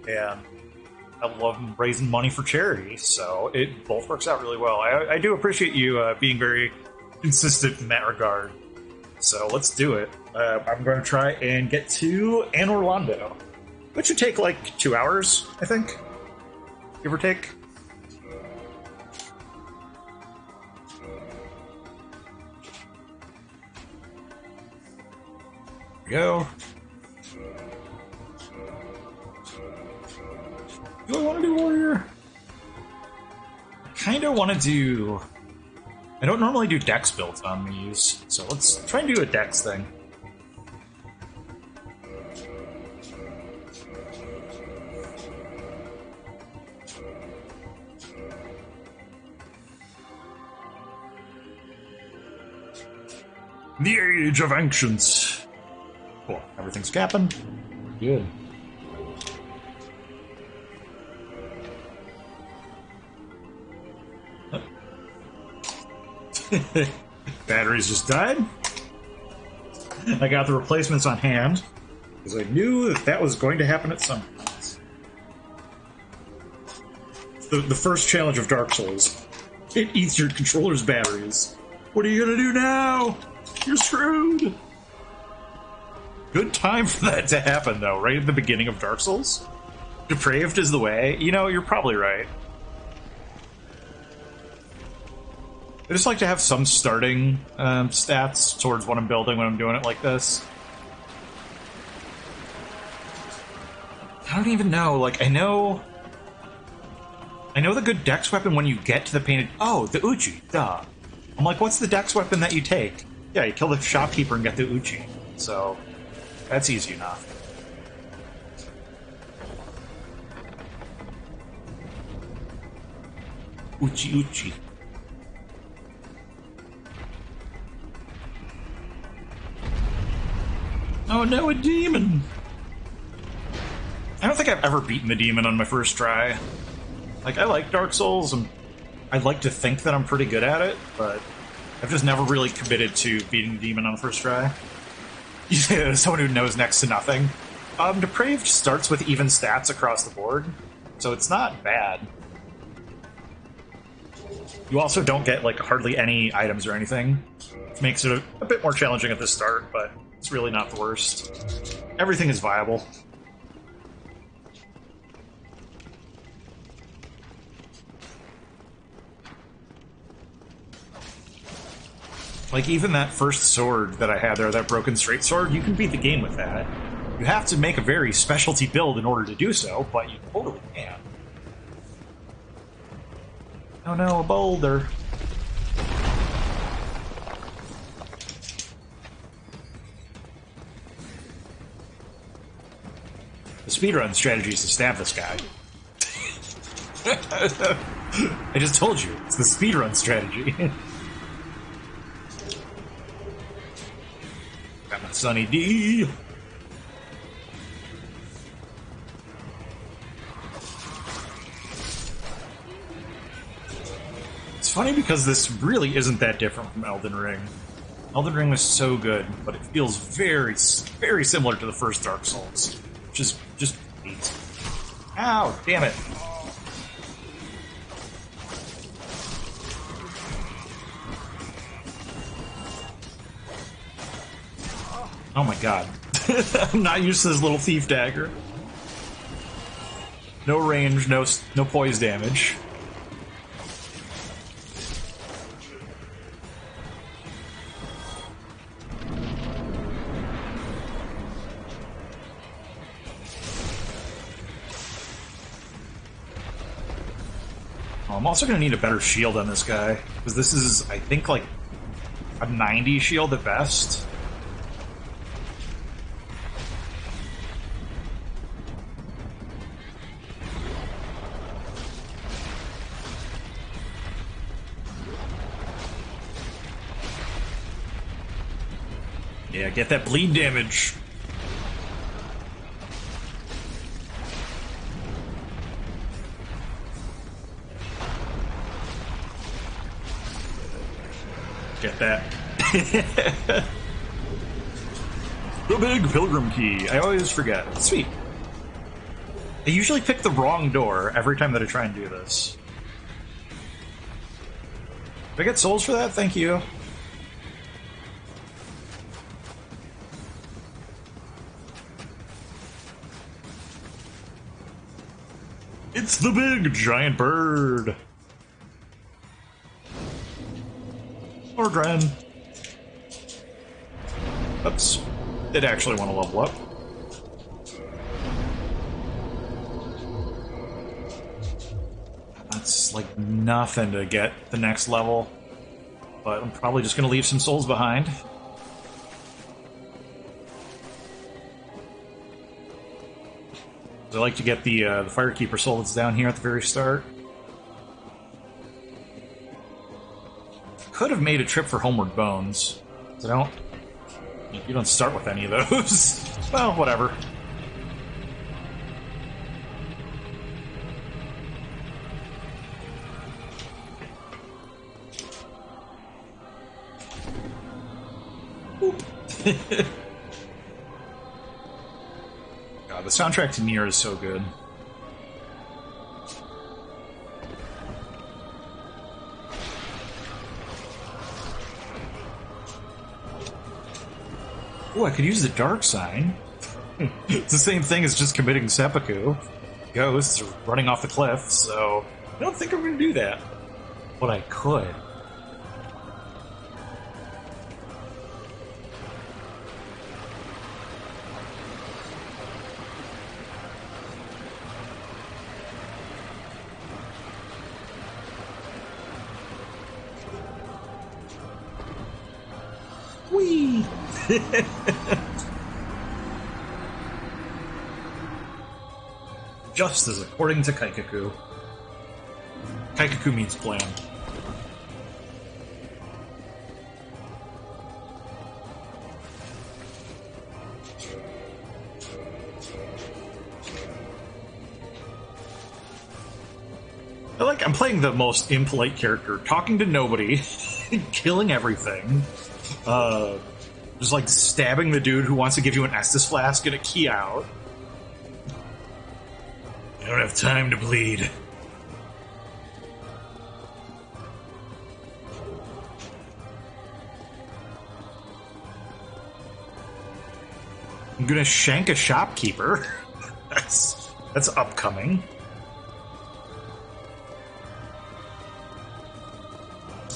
and I love raising money for charity, so it both works out really well. I do appreciate you being very consistent in that regard. So let's do it. I'm going to try and get to Anne Orlando, which should take like 2 hours, I think, give or take. Here we go. Do I want to do warrior? I kind of want to do... I don't normally do dex builds on these, so let's try and do a dex thing. The Age of Ancients. Cool, everything's capping. Good. Batteries just died. I got the replacements on hand because I knew that was going to happen at some point. The first challenge of Dark Souls. It eats your controller's batteries. What are you gonna do now? You're screwed. Good time for that to happen, though, right at the beginning of Dark Souls. Depraved is the way. You know, you're probably right. I just like to have some starting stats towards what I'm building when I'm doing it like this. I don't even know, like, I know the good dex weapon when you get to the painted... Oh, the Uchi, duh. I'm like, what's the dex weapon that you take? Yeah, you kill the shopkeeper and get the Uchi. So, that's easy enough. Uchi. Oh no, a demon! I don't think I've ever beaten the demon on my first try. Like, I like Dark Souls, and I'd like to think that I'm pretty good at it, but I've just never really committed to beating the demon on the first try. Someone who knows next to nothing. Depraved starts with even stats across the board, so it's not bad. You also don't get, like, hardly any items or anything, which makes it a bit more challenging at the start, but it's really not the worst. Everything is viable. Like, even that first sword that I had there, that broken straight sword, you can beat the game with that. You have to make a very specialty build in order to do so, but you totally can. Oh no, a boulder. The speedrun strategy is to stab this guy. I just told you, it's the speedrun strategy. Got my Sunny D. It's funny because this really isn't that different from Elden Ring. Elden Ring was so good, but it feels very, very similar to the first Dark Souls, which is just neat. Ow, damn it. Oh my god. I'm not used to this little thief dagger. No range, no poise damage. I'm also going to need a better shield on this guy, because this is, I think, like a 90 shield at best. Yeah, get that bleed damage. Get that. The big pilgrim key. I always forget. Sweet. I usually pick the wrong door every time that I try and do this. Do I get souls for that? Thank you. It's the big giant bird. Mordran. Oops. Did actually want to level up. That's like nothing to get the next level. But I'm probably just going to leave some souls behind. I like to get the Firekeeper soul that's down here at the very start. Could have made a trip for Homeward Bones. So you don't start with any of those. Well, whatever. God, the soundtrack to Nier is so good. Oh, I could use the dark sign. It's the same thing as just committing seppuku. Ghosts are running off the cliff, so I don't think I'm going to do that. But I could. Whee! Justice according to Kaikaku. Kaikaku means plan. I'm playing the most impolite character, talking to nobody, killing everything. Just like stabbing the dude who wants to give you an Estus flask and a key out. I don't have time to bleed. I'm gonna shank a shopkeeper. That's upcoming.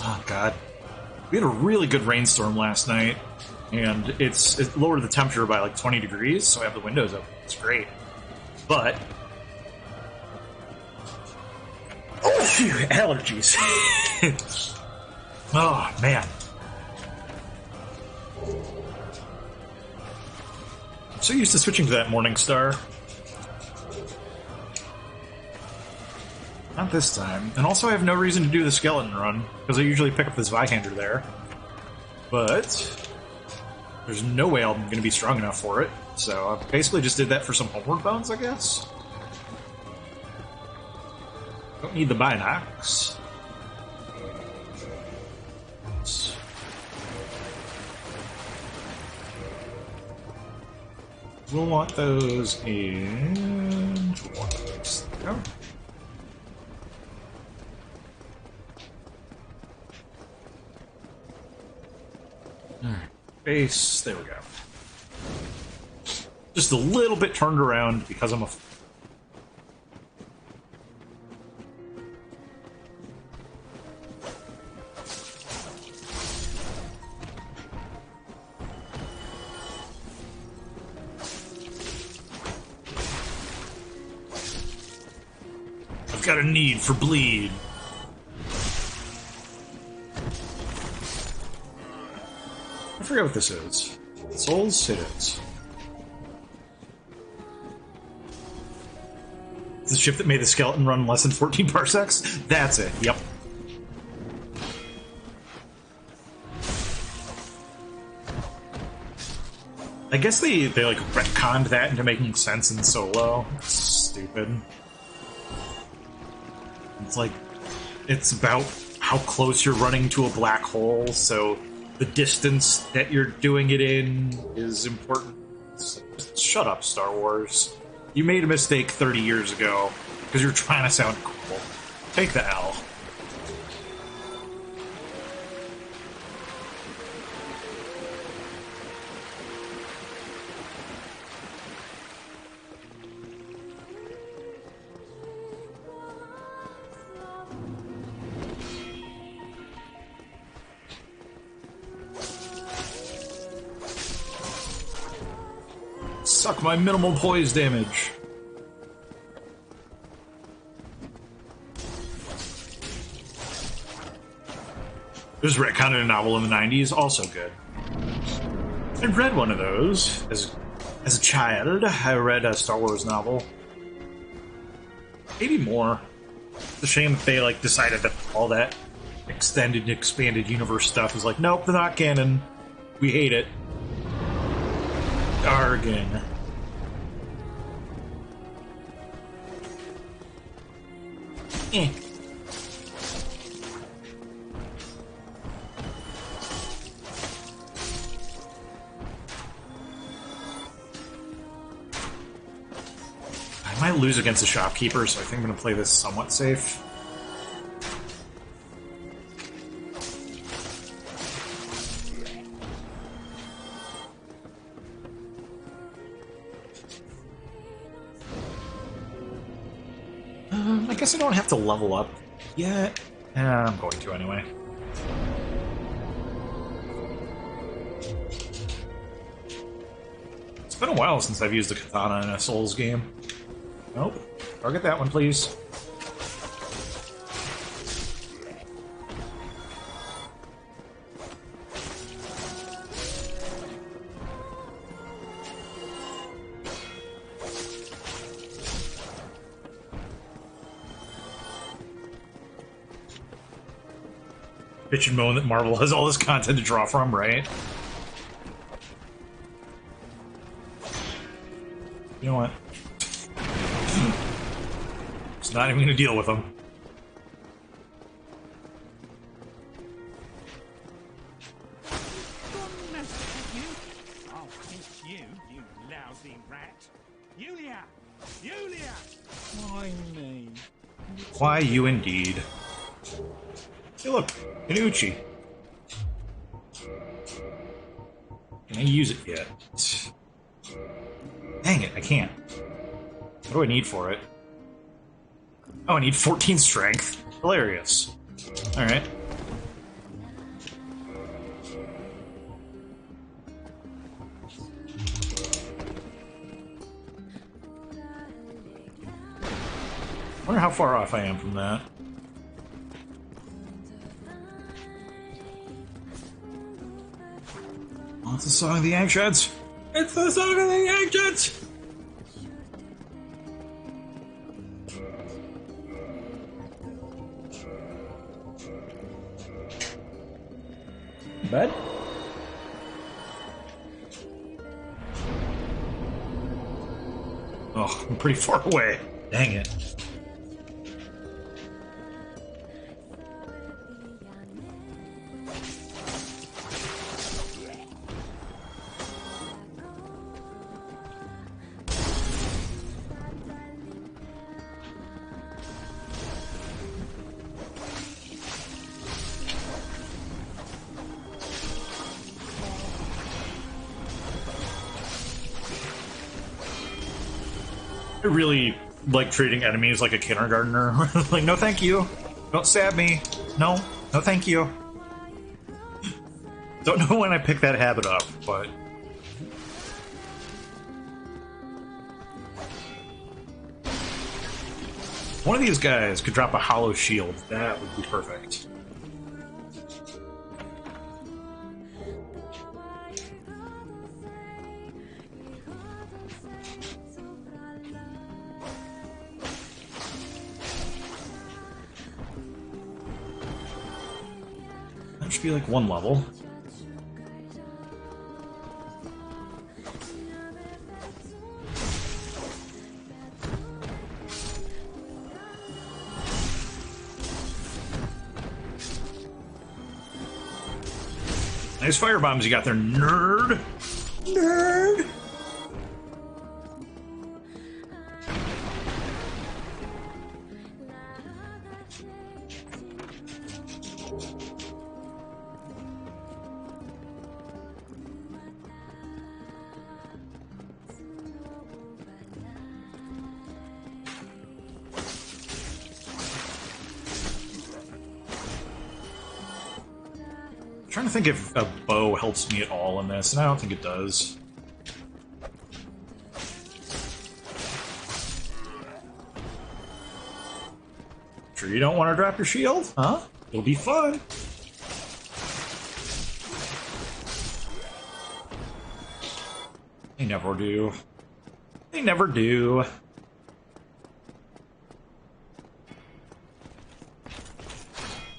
Oh god. We had a really good rainstorm last night, and it lowered the temperature by like 20 degrees, so I have the windows open. It's great. But allergies. Oh man. I'm so used to switching to that Morningstar. Not this time. And also I have no reason to do the skeleton run, because I usually pick up this Zweihander there. But there's no way I'm going to be strong enough for it, so I basically just did that for some Homeward Bones, I guess. Don't need the Binox. We'll want those in... Oh. Base, there we go. Just a little bit turned around because I'm a... I've got a need for bleed. I forget what this is. Souls? It is. The ship that made the skeleton run less than 14 parsecs? That's it, yep. I guess they like retconned that into making sense in solo. It's stupid. It's like, it's about how close you're running to a black hole, so the distance that you're doing it in is important. Shut up, Star Wars. You made a mistake 30 years ago because you're trying to sound cool. Take the L. Suck my minimal poise damage. There's retconned a novel in the 90s, also good. I read one of those as a child. I read a Star Wars novel. Maybe more. It's a shame that they like decided that all that extended and expanded universe stuff is like, nope, they're not canon. We hate it. Argon. Eh. I might lose against the shopkeeper, so I think I'm going to play this somewhat safe. I guess I don't have to level up yet. I'm going to anyway. It's been a while since I've used a katana in a Souls game. Nope. Target that one, please. Bitch and moan that Marvel has all this content to draw from, right? You know what? It's not even gonna deal with them. I'll pinch you, you lousy rat. Yulia! Yulia! Why me? Why you indeed? Hey look, Inuchi. Can I use it yet? Dang it, I can't. What do I need for it? Oh, I need 14 strength. Hilarious. Alright. I wonder how far off I am from that. Oh, it's the Song of the Ancients! It's the Song of the Ancients! Bed? Oh, I'm pretty far away. Dang it. I really like treating enemies like a kindergartner. Like, no thank you. Don't stab me. No. No thank you. Don't know when I picked that habit up, but... one of these guys could drop a hollow shield. That would be perfect. That should be like one level. Nice fire bombs you got there, nerd! Nerd! Trying to think if a bow helps me at all in this, and I don't think it does. Sure you don't want to drop your shield? Huh? It'll be fun. They never do. They never do.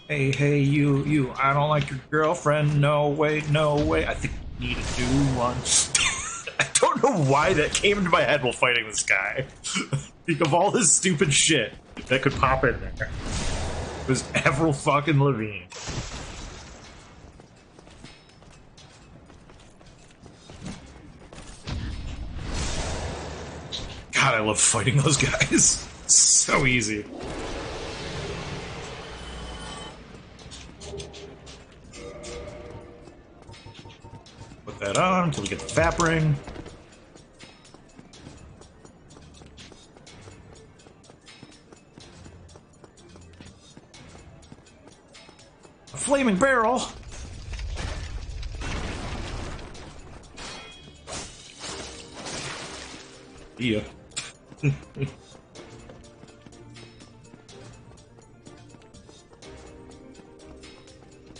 Hey, you, I don't like your girlfriend. No way, no way. I think we need to do one. I don't know why that came into my head while fighting this guy. Think of all this stupid shit that could pop in there. It was Avril fucking Lavigne. God, I love fighting those guys. So easy. Put that on until we get the Fap Ring. A flaming barrel. Yeah.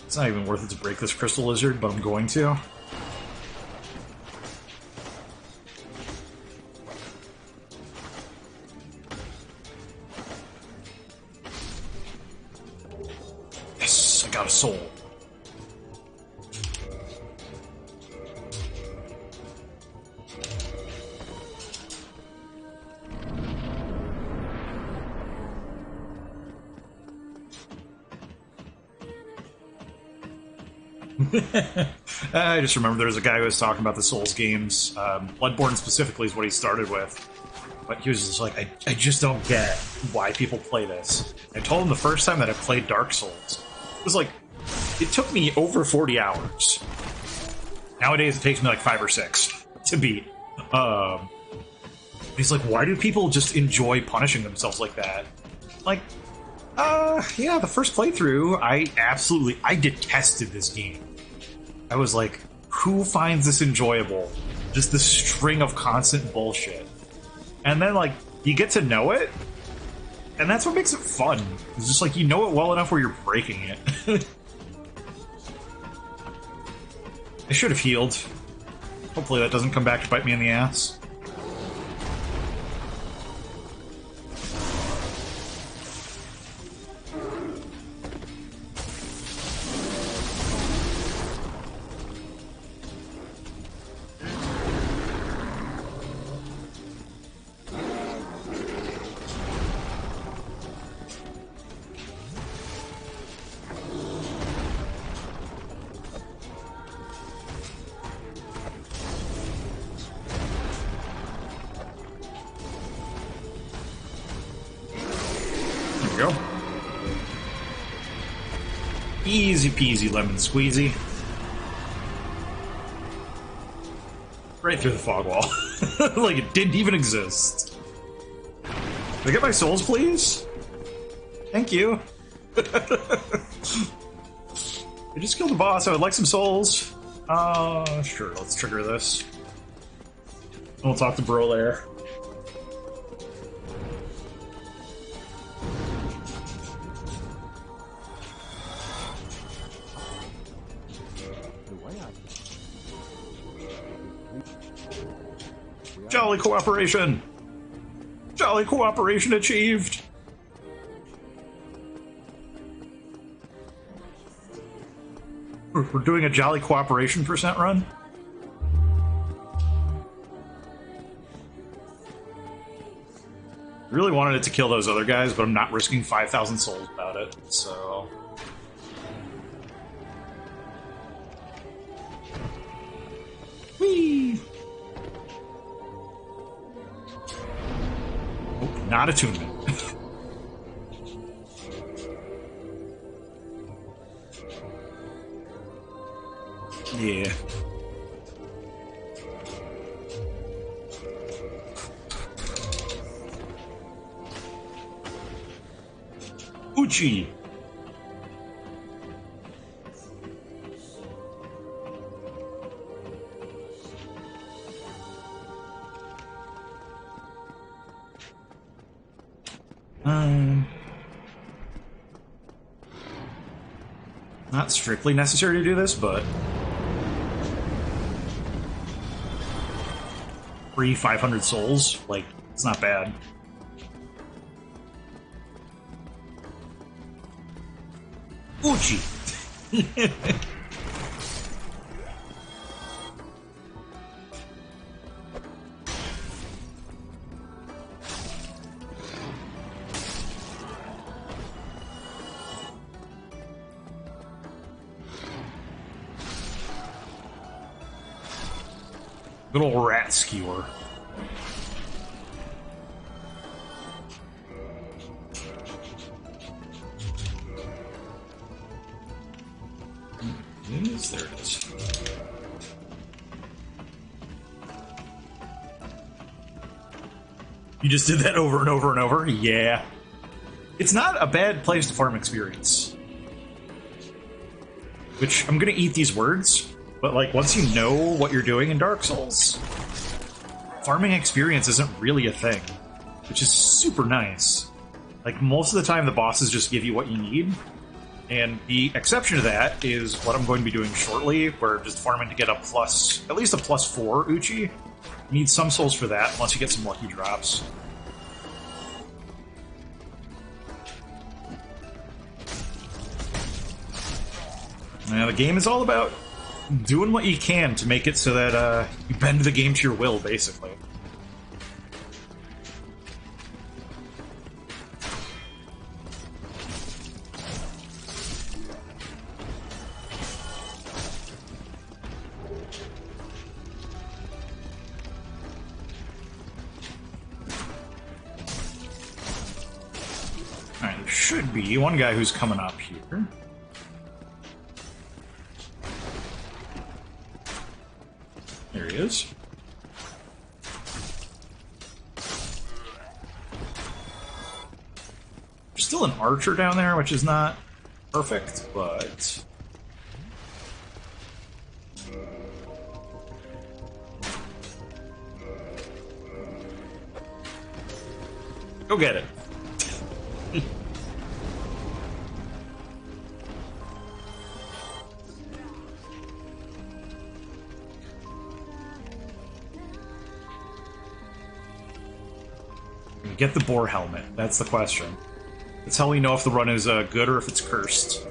It's not even worth it to break this crystal lizard, but I'm going to. Yes, I got a soul. I just remember there was a guy who was talking about the Souls games. Bloodborne specifically is what he started with. But he was just like, I just don't get why people play this. I told him the first time that I played Dark Souls, it was like, it took me over 40 hours. Nowadays it takes me like 5 or 6 to beat. He's like, why do people just enjoy punishing themselves like that? Like, yeah, the first playthrough, I detested this game. I was like, who finds this enjoyable? Just this string of constant bullshit. And then, like, you get to know it, and that's what makes it fun. It's just like, you know it well enough where you're breaking it. I should have healed. Hopefully that doesn't come back to bite me in the ass. Go. Easy peasy lemon squeezy. Right through the fog wall. Like it didn't even exist. Can I get my souls, please? Thank you. I just killed the boss. I would like some souls. Sure, let's trigger this. We'll talk to Brolair. Jolly cooperation! Jolly cooperation achieved! We're doing a jolly cooperation percent run? I really wanted it to kill those other guys, but I'm not risking 5,000 souls about it, so... Whee! Not attunement. Yeah. Uchi! Not strictly necessary to do this, but free 500 souls, like, it's not bad. Uchi! Good old rat skewer. There it is. You just did that over and over and over? Yeah. It's not a bad place to farm experience. Which, I'm gonna eat these words, but like, once you know what you're doing in Dark Souls, farming experience isn't really a thing, which is super nice. Like, most of the time the bosses just give you what you need, and the exception to that is what I'm going to be doing shortly, where just farming to get a plus, at least a +4 Uchi. You need some souls for that, once you get some lucky drops. Now, the game is all about doing what you can to make it so that you bend the game to your will, basically. Alright, there should be one guy who's coming up here. There he is. There's still an archer down there, which is not perfect, but... Go get it. Get the boar helmet. That's the question. That's how we know if the run is good or if it's cursed.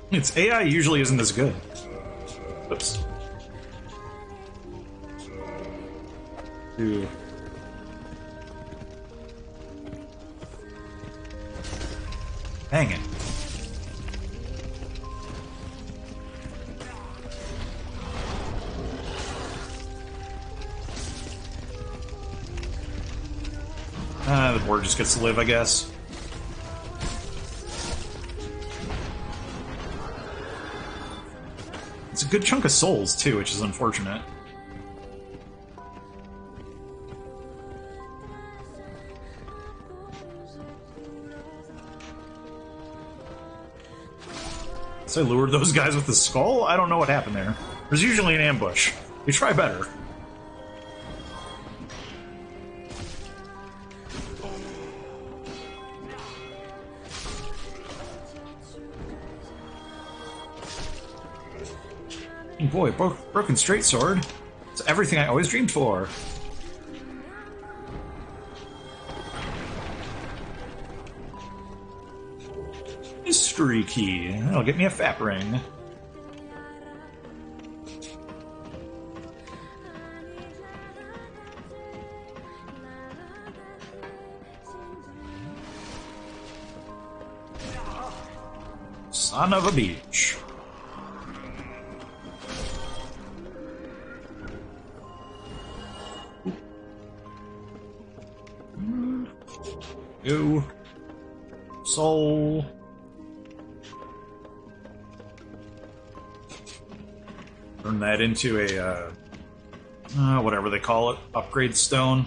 Its AI usually isn't as good. Oops. Ew. Dang it. The board just gets to live, I guess. It's a good chunk of souls, too, which is unfortunate. So I lured those guys with the skull? I don't know what happened there. There's usually an ambush. They try better. Boy, broken straight sword. It's everything I always dreamed for. Mystery key. That'll get me a fat ring. Son of a beach. Go. Soul. Turn that into a, whatever they call it, upgrade stone.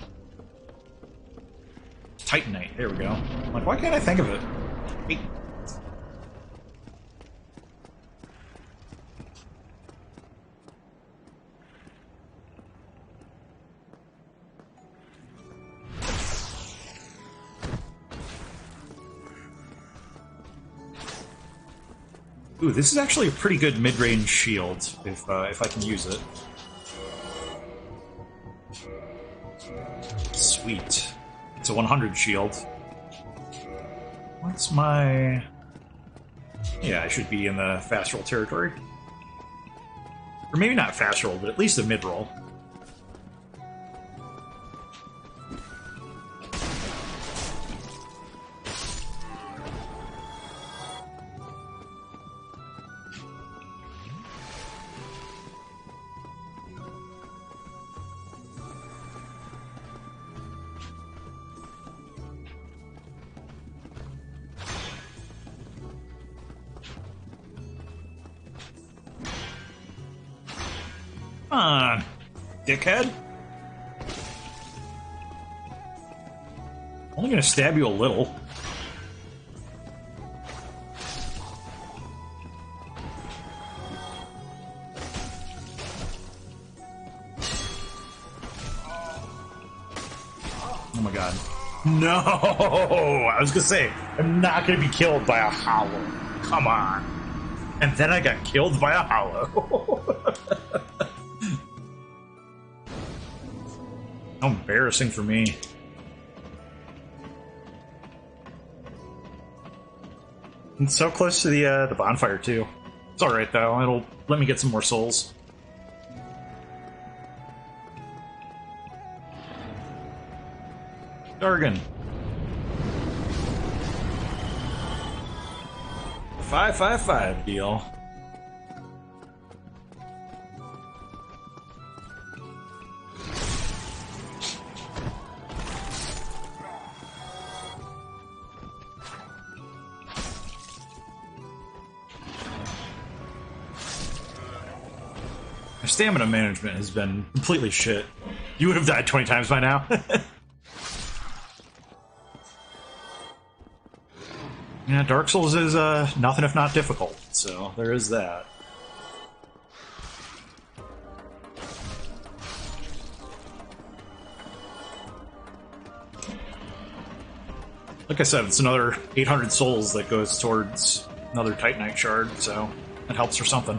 Titanite, there we go. I'm like, why can't I think of it? Hey. Ooh, this is actually a pretty good mid-range shield, if I can use it. Sweet. It's a 100 shield. What's my... Yeah, I should be in the fast roll territory. Or maybe not fast roll, but at least a mid-roll. Come on, dickhead. Only gonna stab you a little. Oh my god. No! I was gonna say, I'm not gonna be killed by a hollow. Come on. And then I got killed by a hollow. How embarrassing for me. It's so close to the bonfire too. It's all right though. It'll let me get some more souls. Dargon. 555 deal. My stamina management has been completely shit. You would have died 20 times by now. Yeah, Dark Souls is nothing if not difficult, so there is that. Like I said, it's another 800 souls that goes towards another Titanite shard, so it helps for something.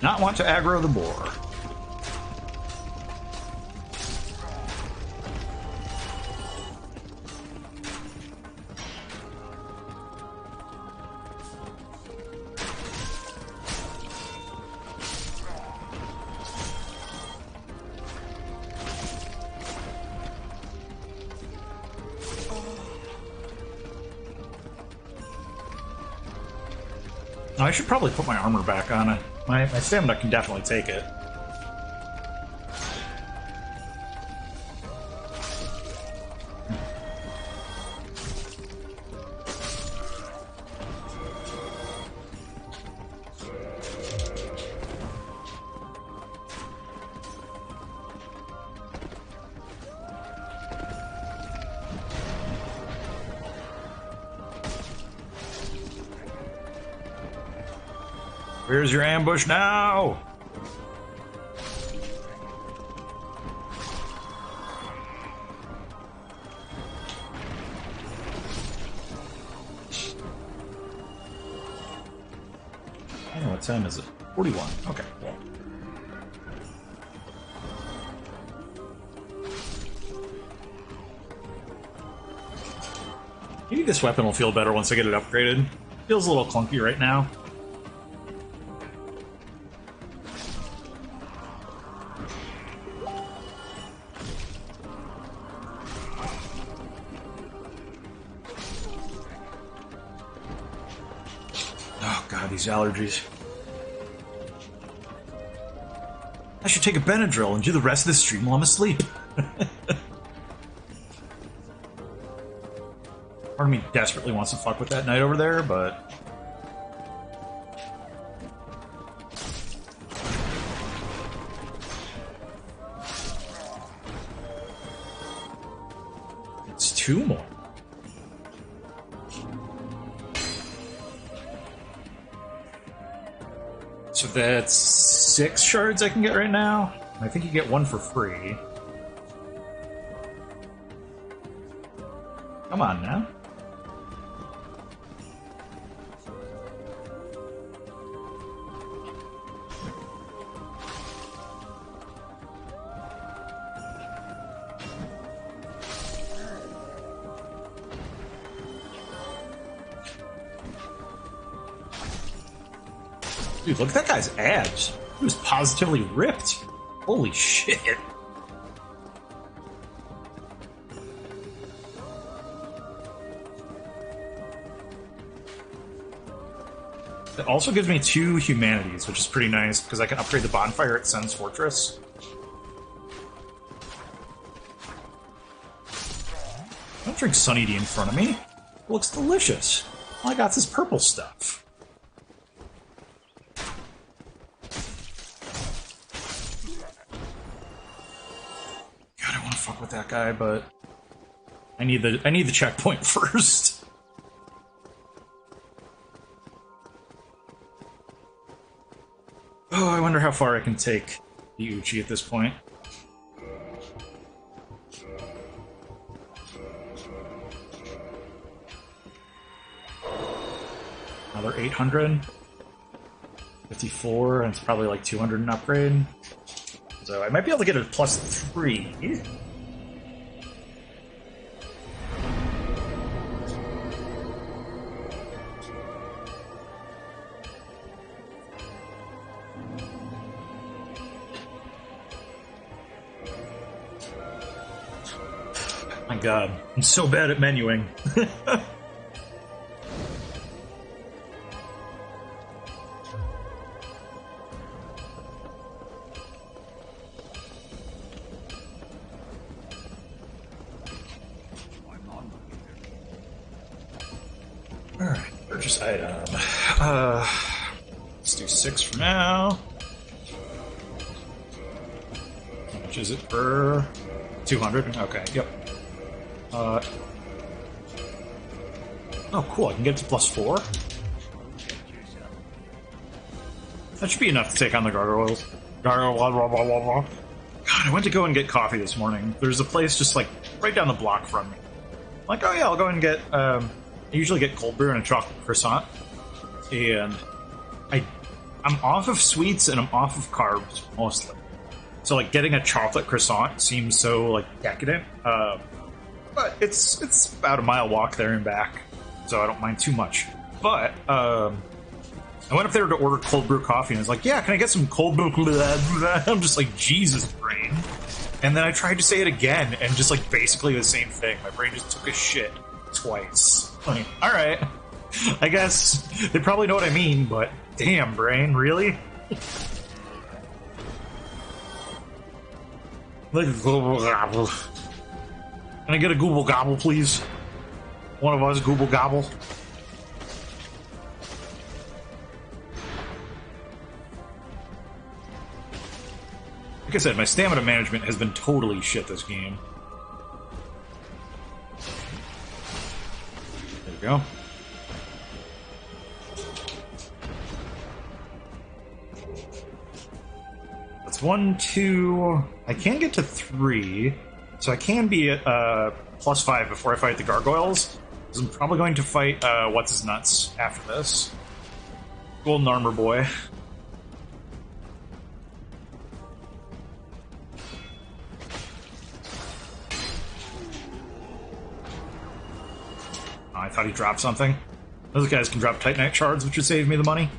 Not want to aggro the boar. I should probably put my armor back on. My stamina can definitely take it. Where's your ambush now? What time is it? 41. Okay. Maybe this weapon will feel better once I get it upgraded. Feels a little clunky right now. Oh god, these allergies. I should take a Benadryl and do the rest of the stream while I'm asleep. Part of me desperately wants to fuck with that knight over there, but... It's 2 more. So that's 6 shards I can get right now. I think you get 1 for free. Come on now. Dude, look at that guy's abs. He was positively ripped. Holy shit. It also gives me 2 humanities, which is pretty nice, because I can upgrade the bonfire at Sen's Fortress. Don't drink Sunny D in front of me. It looks delicious. All I got's this purple stuff. With that guy, but I need the checkpoint first. Oh, I wonder how far I can take the Uchi at this point. Another 800, 54, and it's probably like 200 an upgrade. So I might be able to get a +3. My god, I'm so bad at menuing. Alright, purchase item. Let's do 6 for now. How much is it per 200? Okay, yep. Oh, cool, I can get it to +4. That should be enough to take on the gargoyles. God, I went to go and get coffee this morning. There's a place just, like, right down the block from me. I'm like, oh yeah, I'll go and get, I usually get cold brew and a chocolate croissant. And I'm off of sweets and I'm off of carbs, mostly. So, like, getting a chocolate croissant seems so, like, decadent. But it's about a mile walk there and back, so I don't mind too much. But I went up there to order cold brew coffee, and I was like, "Yeah, can I get some cold brew?" I'm just like, Jesus, brain. And then I tried to say it again, and just like basically the same thing. My brain just took a shit twice. Like, all right, I guess they probably know what I mean, but damn, brain, really? Can I get a Gooble Gobble, please? One of us, Gooble Gobble. Like I said, my stamina management has been totally shit this game. There we go. That's 1, 2... I can get to 3... So I can be at +5 before I fight the gargoyles, because I'm probably going to fight What's-His-Nuts after this. Golden armor boy. Oh, I thought he dropped something. Those guys can drop Titanite shards, which would save me the money.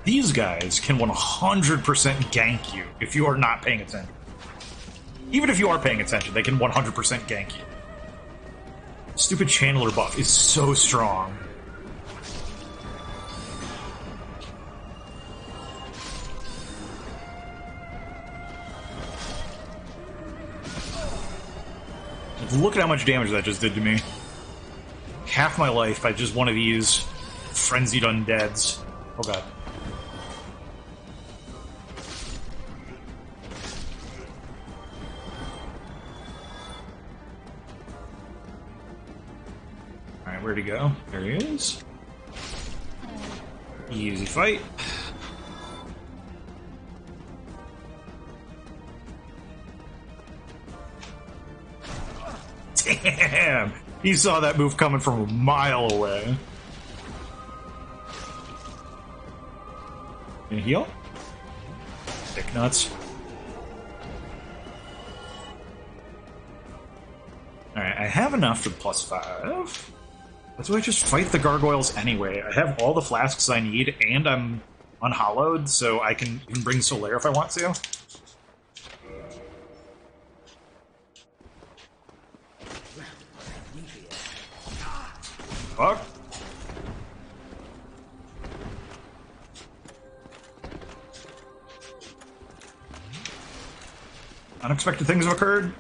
These guys can 100% gank you if you are not paying attention. Even if you are paying attention, they can 100% gank you. Stupid Channeler buff is so strong. Look at how much damage that just did to me. Half my life by just one of these frenzied undeads. Oh god. Alright, where'd he go? There he is. Easy fight. Damn! He saw that move coming from a mile away. Gonna heal? Dick nuts. Alright, I have enough for +5. That's why I just fight the gargoyles anyway. I have all the flasks I need, and I'm unhollowed, so I can even bring Solaire if I want to. Fuck. Unexpected things have occurred.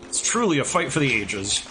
It's truly a fight for the ages.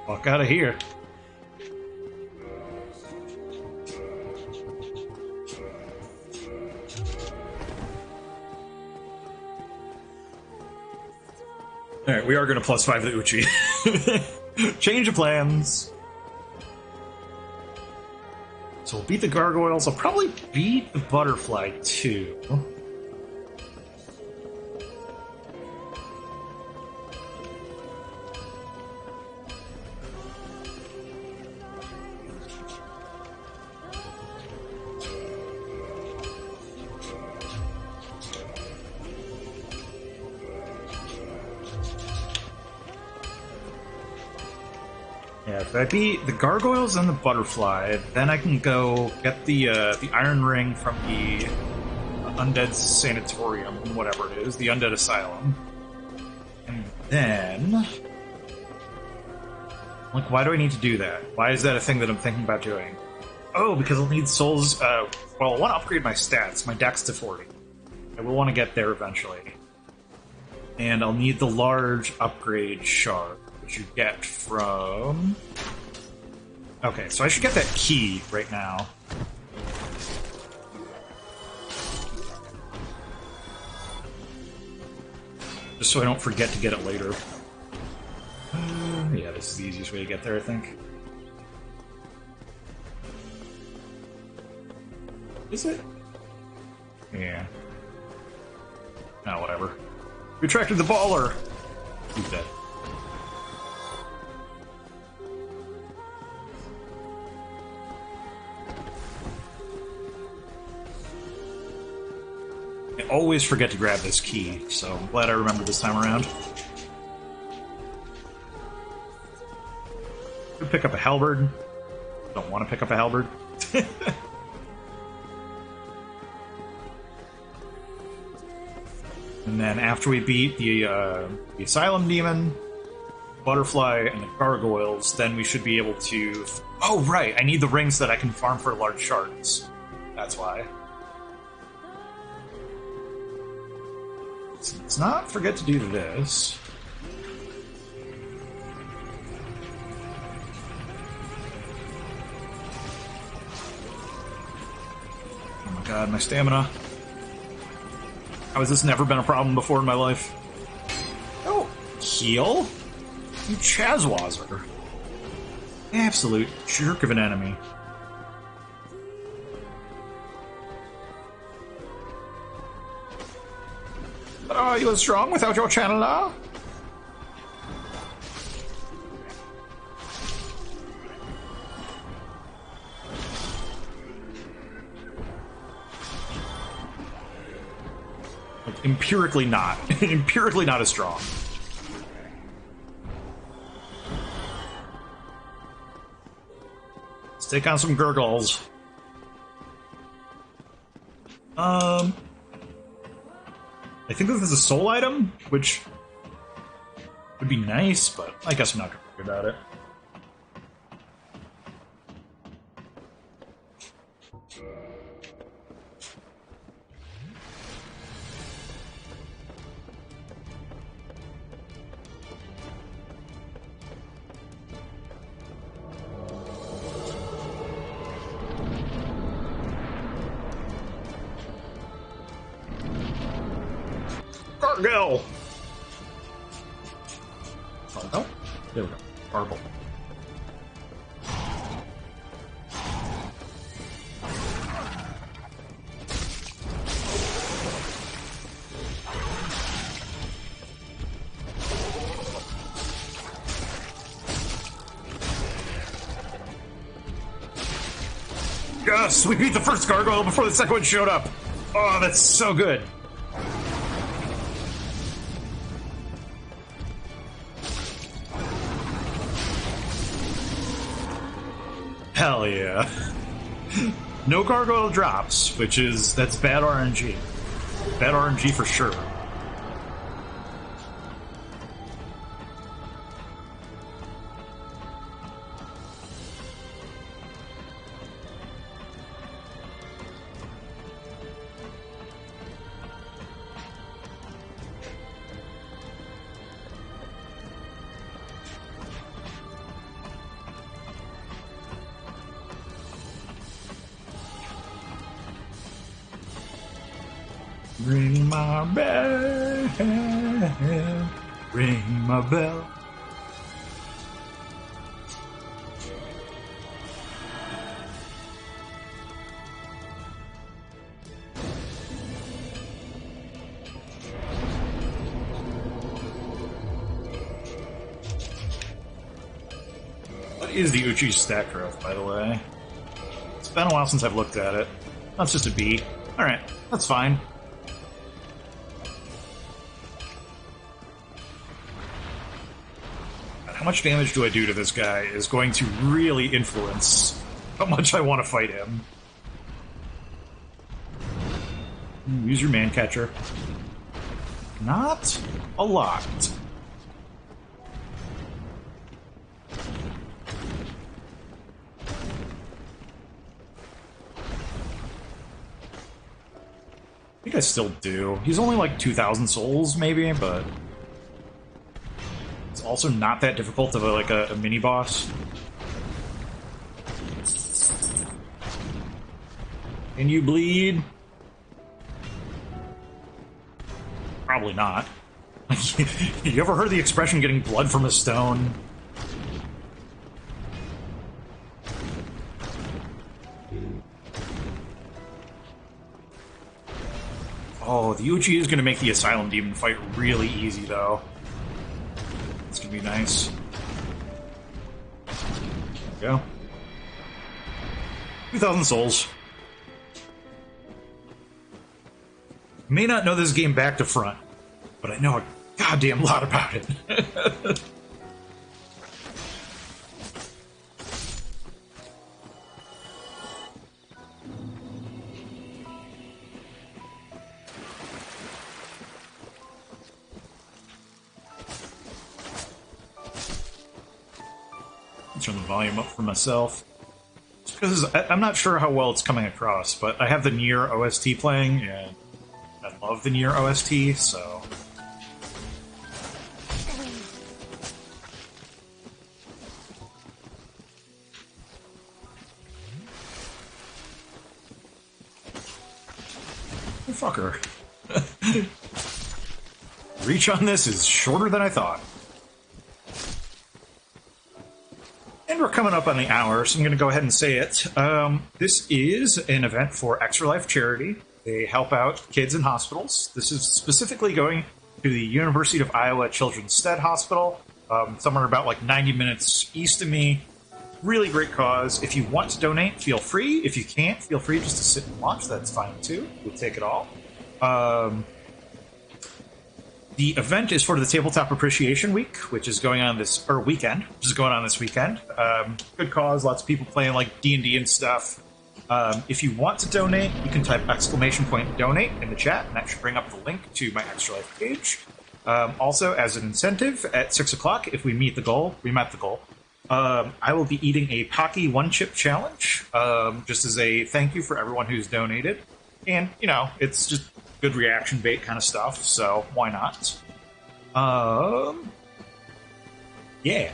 Walk out of here. Alright, we are going to +5 the Uchi. Change of plans. So we'll beat the gargoyles. I'll probably beat the butterfly too. Yeah, if I beat the gargoyles and the butterfly, then I can go get the iron ring from the undead sanatorium, whatever it is, the undead asylum. And then, like, why do I need to do that? Why is that a thing that I'm thinking about doing? Oh, because I'll need souls. Well, I want to upgrade my stats, my dex to 40. I will want to get there eventually. And I'll need the large upgrade shard, which you get from... Okay, so I should get that key right now. Just so I don't forget to get it later. Yeah, this is the easiest way to get there, I think. Is it? Yeah. Oh, whatever. We attracted the baller! He's dead. always forget to grab this key, so I'm glad I remember this time around. Could pick up a halberd. Don't want to pick up a halberd. And then after we beat the Asylum Demon, Butterfly, and the Gargoyles, then we should be able to... Oh, right! I need the rings so that I can farm for large shards. That's why. So let's not forget to do this. Oh my god, my stamina. How has this never been a problem before in my life? Oh, heal? You Chazwazer. Absolute jerk of an enemy. But are you as strong without your channeler? Like, empirically not. Empirically not as strong. Let's take on some Gurgles. I think this is a soul item, which would be nice, but I guess I'm not gonna worry about it. Gargoyle! Oh, there we go. Garble. Yes, we beat the first gargoyle before the second one showed up. Oh, that's so good. Hell yeah. No gargoyle drops, that's bad RNG. Bad RNG for sure. Ring my bell, ring my bell. What is the Uchi stat growth, by the way? It's been a while since I've looked at it. That's just a B. Alright, that's fine. How much damage do I do to this guy is going to really influence how much I want to fight him. Use your man catcher. Not a lot. I think I still do. He's only like 2,000 souls, maybe, but it's also not that difficult of a mini boss. Can you bleed? Probably not. You ever heard the expression getting blood from a stone? Oh, the Uchi is going to make the Asylum Demon fight really easy, though. It's going to be nice. There we go. 2,000 souls. May not know this game back to front, but I know a goddamn lot about it. Turn the volume up for myself. Because I'm not sure how well it's coming across, but I have the Nier OST playing, and I love the Nier OST, so... Oh, fucker. Reach on this is shorter than I thought. And we're coming up on the hour, so I'm going to go ahead and say it. This is an event for Extra Life Charity. They help out kids in hospitals. This is specifically going to the University of Iowa Children's Stead Hospital, somewhere about like 90 minutes east of me. Really great cause. If you want to donate, feel free. If you can't, feel free just to sit and watch. That's fine too. We'll take it all. The event is for the Tabletop Appreciation Week, which is going on this weekend. Good cause, lots of people playing like D&D and stuff. If you want to donate, you can type !donate in the chat, and that should bring up the link to my Extra Life page. Also, as an incentive, at 6 o'clock, if we met the goal, I will be eating a Pocky one-chip challenge, just as a thank you for everyone who's donated. And, you know, it's just good reaction bait kind of stuff, so why not? Yeah.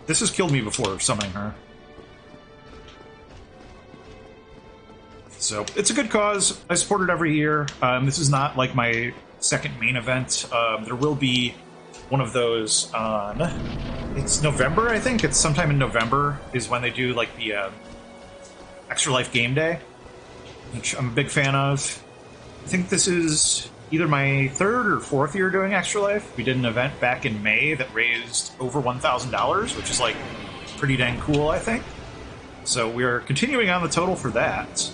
This has killed me before, summoning her. So, it's a good cause. I support it every year. This is not, like, my second main event. There will be one of those on... It's November, I think? It's sometime in November is when they do, like, the Extra Life Game Day, which I'm a big fan of. I think this is either my third or fourth year doing Extra Life. We did an event back in May that raised over $1,000, which is, like, pretty dang cool, I think. So we're continuing on the total for that.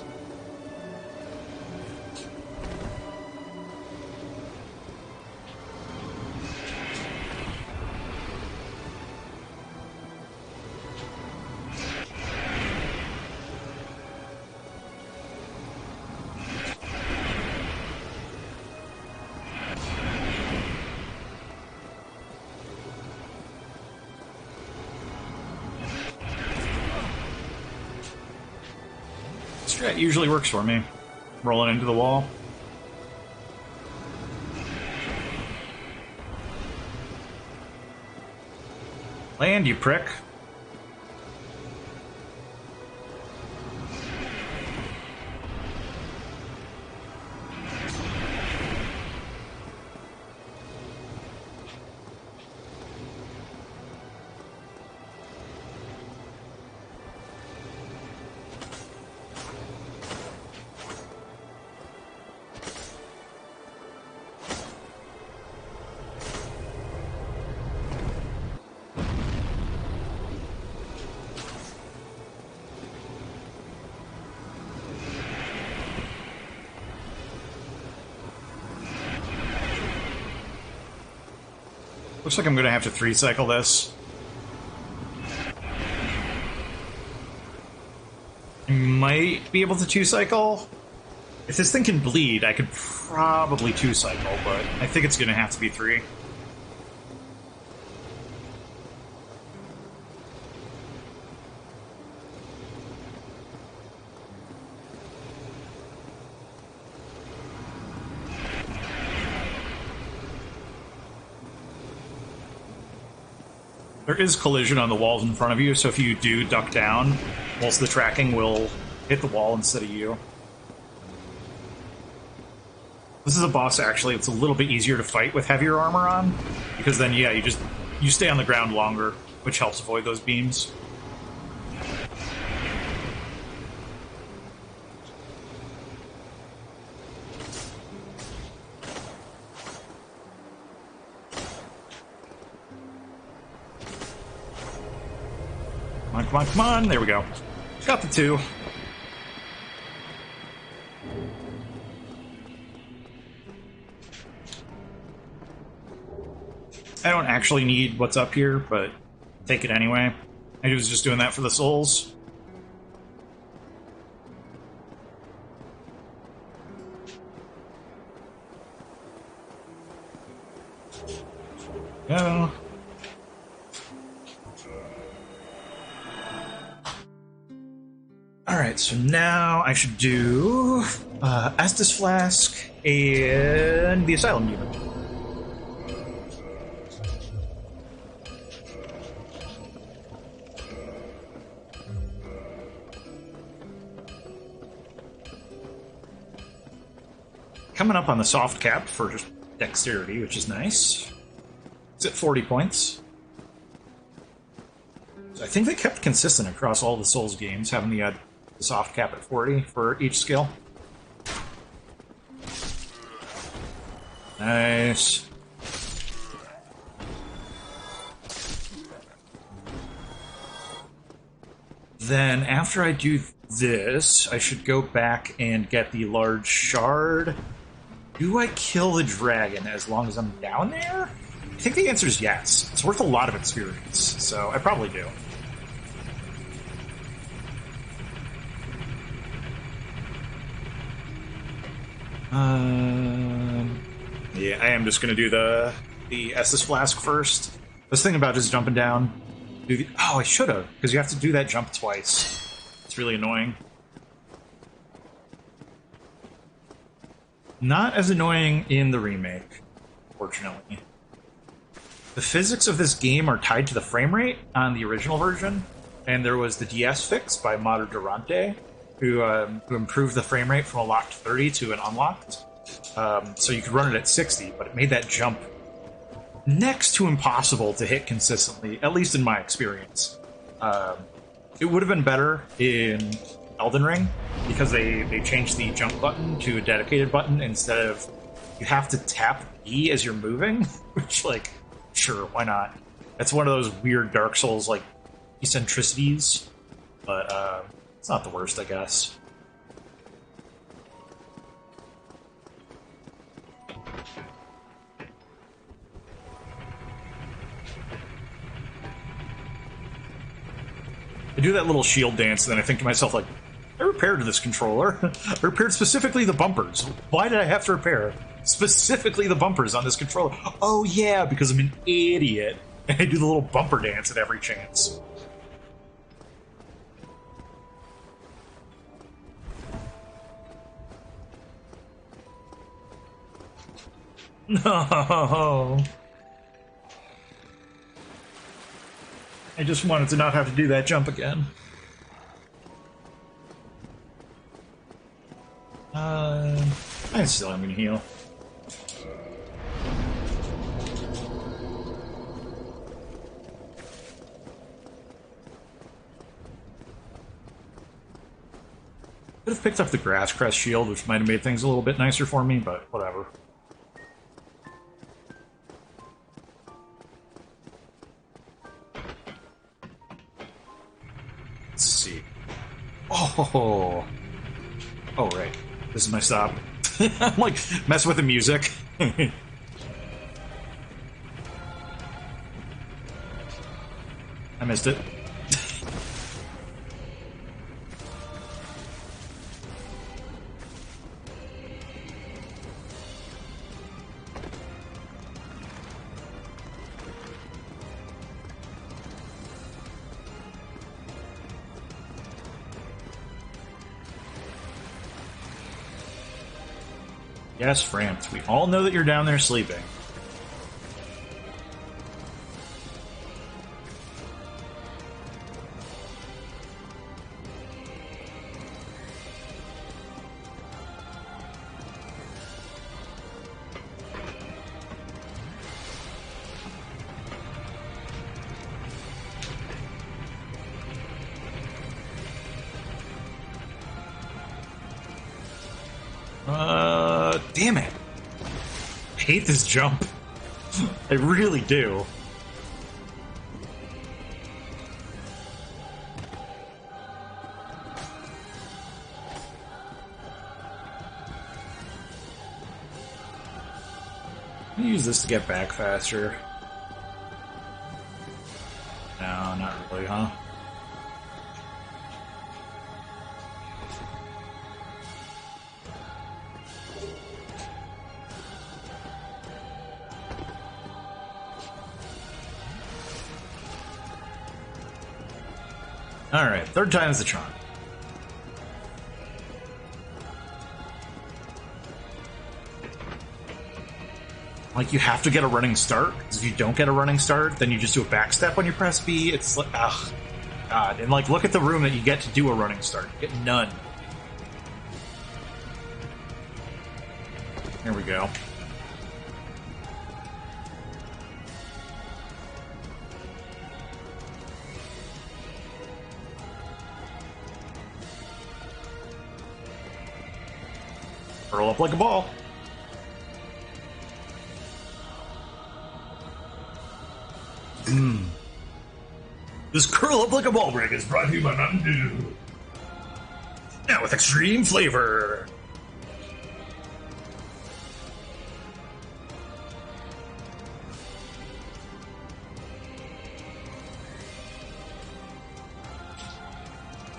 Strat usually works for me. Rolling into the wall. Land, you prick. Looks like I'm going to have to 3-cycle this. I might be able to 2-cycle. If this thing can bleed, I could probably 2-cycle, but I think it's going to have to be 3. There is collision on the walls in front of you, so if you do duck down, most of the tracking will hit the wall instead of you. This is a boss, actually. It's a little bit easier to fight with heavier armor on, because then, yeah, you stay on the ground longer, which helps avoid those beams. Come on, come on. There we go. Got the 2. I don't actually need what's up here, but take it anyway. I was just doing that for the souls. Go. Alright, so now I should do Estus Flask and the Asylum Demon. Coming up on the soft cap for dexterity, which is nice. It's at 40 points. So I think they kept consistent across all the Souls games, having the soft cap at 40 for each skill. Nice. Then after I do this, I should go back and get the large shard. Do I kill the dragon as long as I'm down there? I think the answer is yes. It's worth a lot of experience, so I probably do. Yeah, I am just going to do the Estus Flask first. I was thinking about just jumping down. Oh, I should have, because you have to do that jump twice. It's really annoying. Not as annoying in the remake, fortunately. The physics of this game are tied to the frame rate on the original version, and there was the DS fix by Modder Durante, who improved the frame rate from a locked 30 to an unlocked. So you could run it at 60, but it made that jump next to impossible to hit consistently, at least in my experience. It would have been better in Elden Ring, because they changed the jump button to a dedicated button instead of you have to tap B as you're moving, which, like, sure, why not? That's one of those weird Dark Souls, like, eccentricities, but it's not the worst, I guess. I do that little shield dance, and then I think to myself, like, I repaired this controller. I repaired specifically the bumpers. Why did I have to repair specifically the bumpers on this controller? Oh yeah, because I'm an idiot. And I do the little bumper dance at every chance. No. I just wanted to not have to do that jump again. I still am gonna heal. Could have picked up the Grass Crest shield, which might have made things a little bit nicer for me, but whatever. Let's see. Oh, right. This is my stop. I'm like, mess with the music. I missed it. Yes, France, we all know that you're down there sleeping. Damn it. I hate this jump. I really do. I'm gonna use this to get back faster. Really, huh? Alright, third time's the charm. Like, you have to get a running start, because if you don't get a running start, then you just do a backstep when you press B. It's like, ugh, God. And, like, look at the room that you get to do a running start. You get none. Here we go. Curl up like a ball. This curl up like a ball break is brought to you by Mountain Dew. Now with extreme flavor.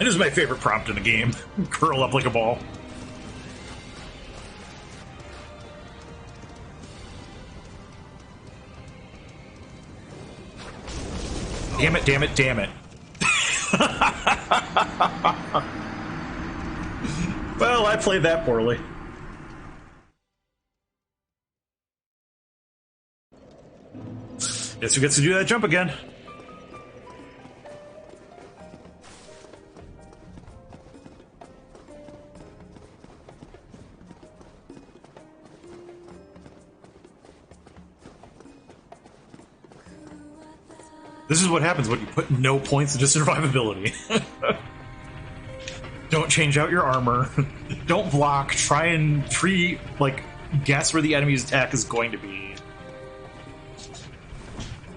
It is my favorite prompt in the game. Curl up like a ball. Damn it, damn it, damn it. Well, I played that poorly. Guess who gets to do that jump again? This is what happens when you put no points into survivability. Don't change out your armor. Don't block. Try and guess where the enemy's attack is going to be.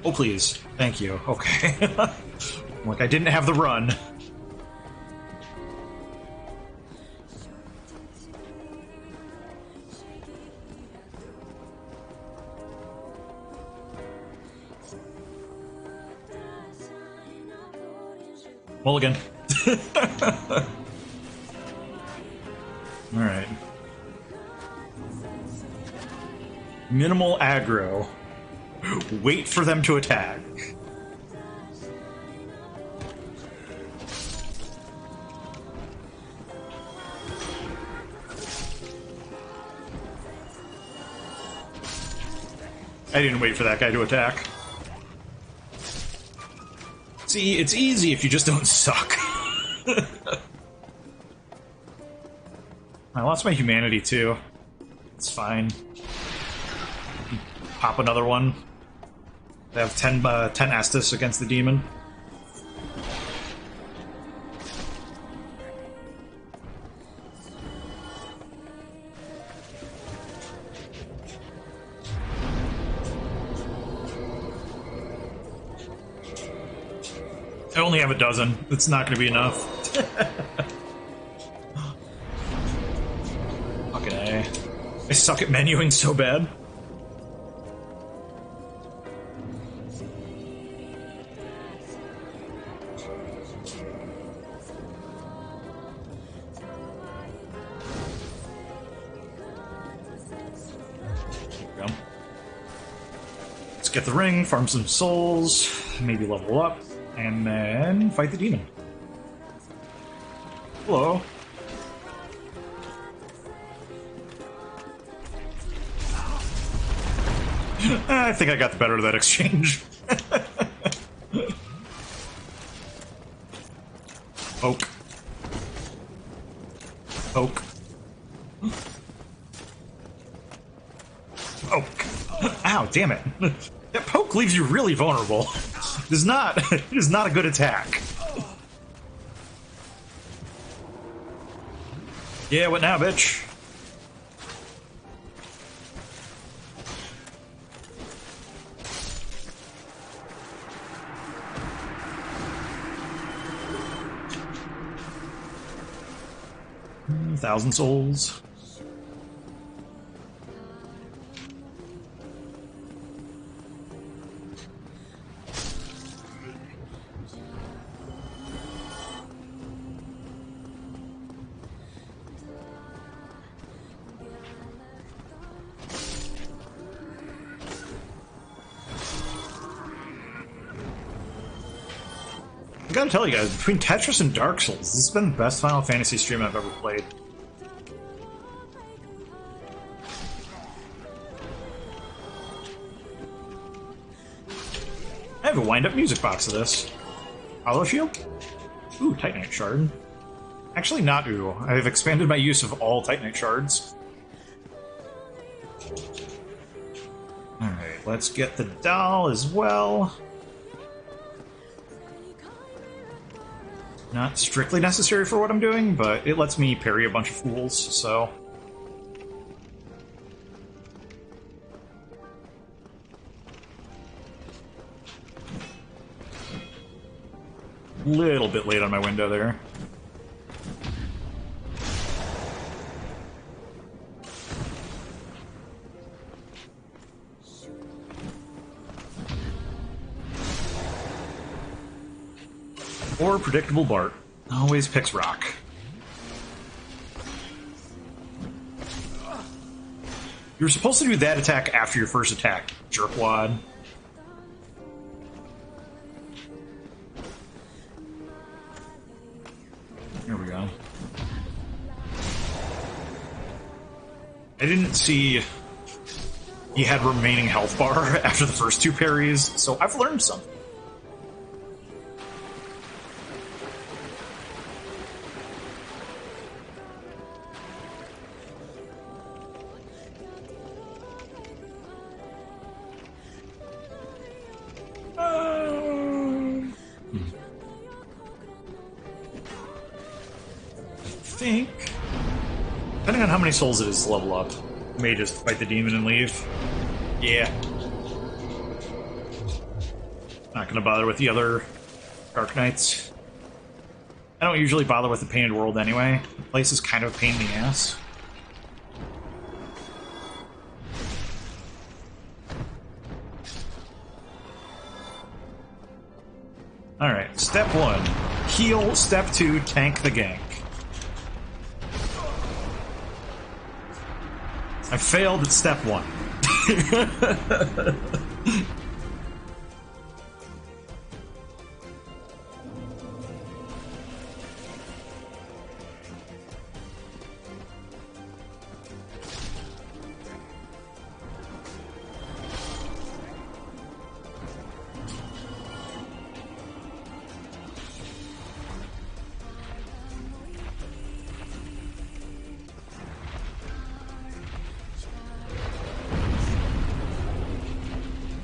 Oh, please. Thank you. Okay. Like, I didn't have the run. Mulligan. Alright. Minimal aggro. Wait for them to attack. I didn't wait for that guy to attack. See, it's easy if you just don't suck. I lost my humanity too. It's fine. Pop another one. I have 10 Estus against the demon. I only have a dozen. It's not going to be enough. Fucking A. I suck at menuing so bad. Let's get the ring, farm some souls, maybe level up. And then fight the demon. Hello. I think I got the better of that exchange. Poke. Poke. Poke. Ow, damn it. That poke leaves you really vulnerable. It is not a good attack. Yeah, what now, bitch? Thousand souls. I gotta tell you guys, between Tetris and Dark Souls, this has been the best Final Fantasy stream I've ever played. I have a wind-up music box of this. Hollow Shield? Ooh, Titanite Shard. Actually, not ooh. I've expanded my use of all Titanite Shards. Alright, let's get the doll as well. Not strictly necessary for what I'm doing, but it lets me parry a bunch of fools, so... Little bit late on my window there. Or predictable Bart. Always picks rock. You were supposed to do that attack after your first attack, jerkwad. Here we go. I didn't see he had remaining health bar after the first two parries, so I've learned something. Depending on how many souls it is to level up, you may just fight the demon and leave. Yeah. Not gonna bother with the other Dark Knights. I don't usually bother with the Painted World anyway. The place is kind of a pain in the ass. Alright, step 1. Heal, step 2, tank the gank. I failed at step 1.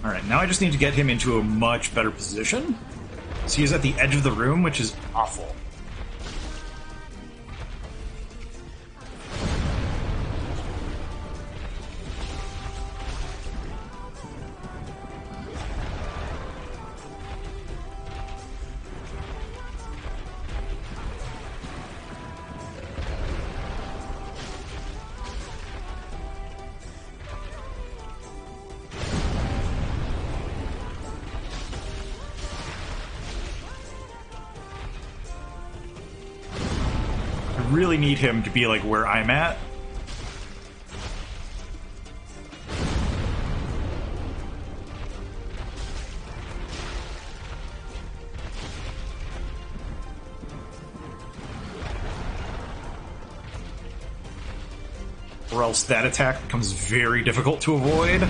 Alright, now I just need to get him into a much better position. So he's at the edge of the room, which is awful. Really need him to be like where I'm at. Or else that attack becomes very difficult to avoid.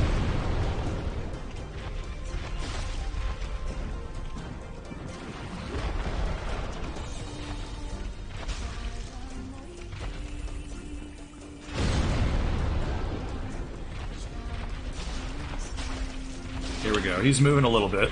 Here we go. He's moving a little bit.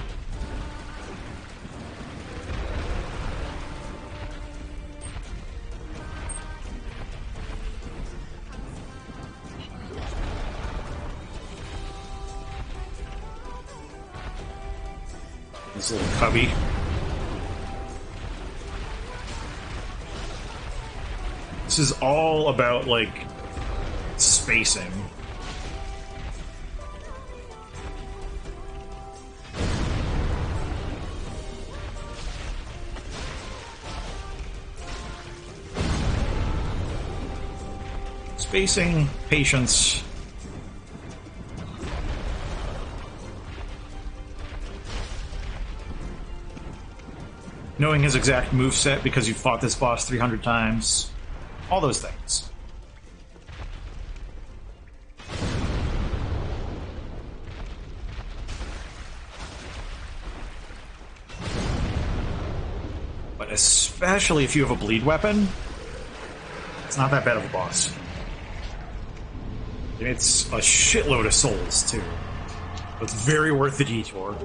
This little cubby. This is all about, like, spacing. Spacing, patience. knowing his exact moveset because you've fought this boss 300 times, all those things. But especially if you have a bleed weapon, it's not that bad of a boss. And it's a shitload of souls, too. It's very worth the detour.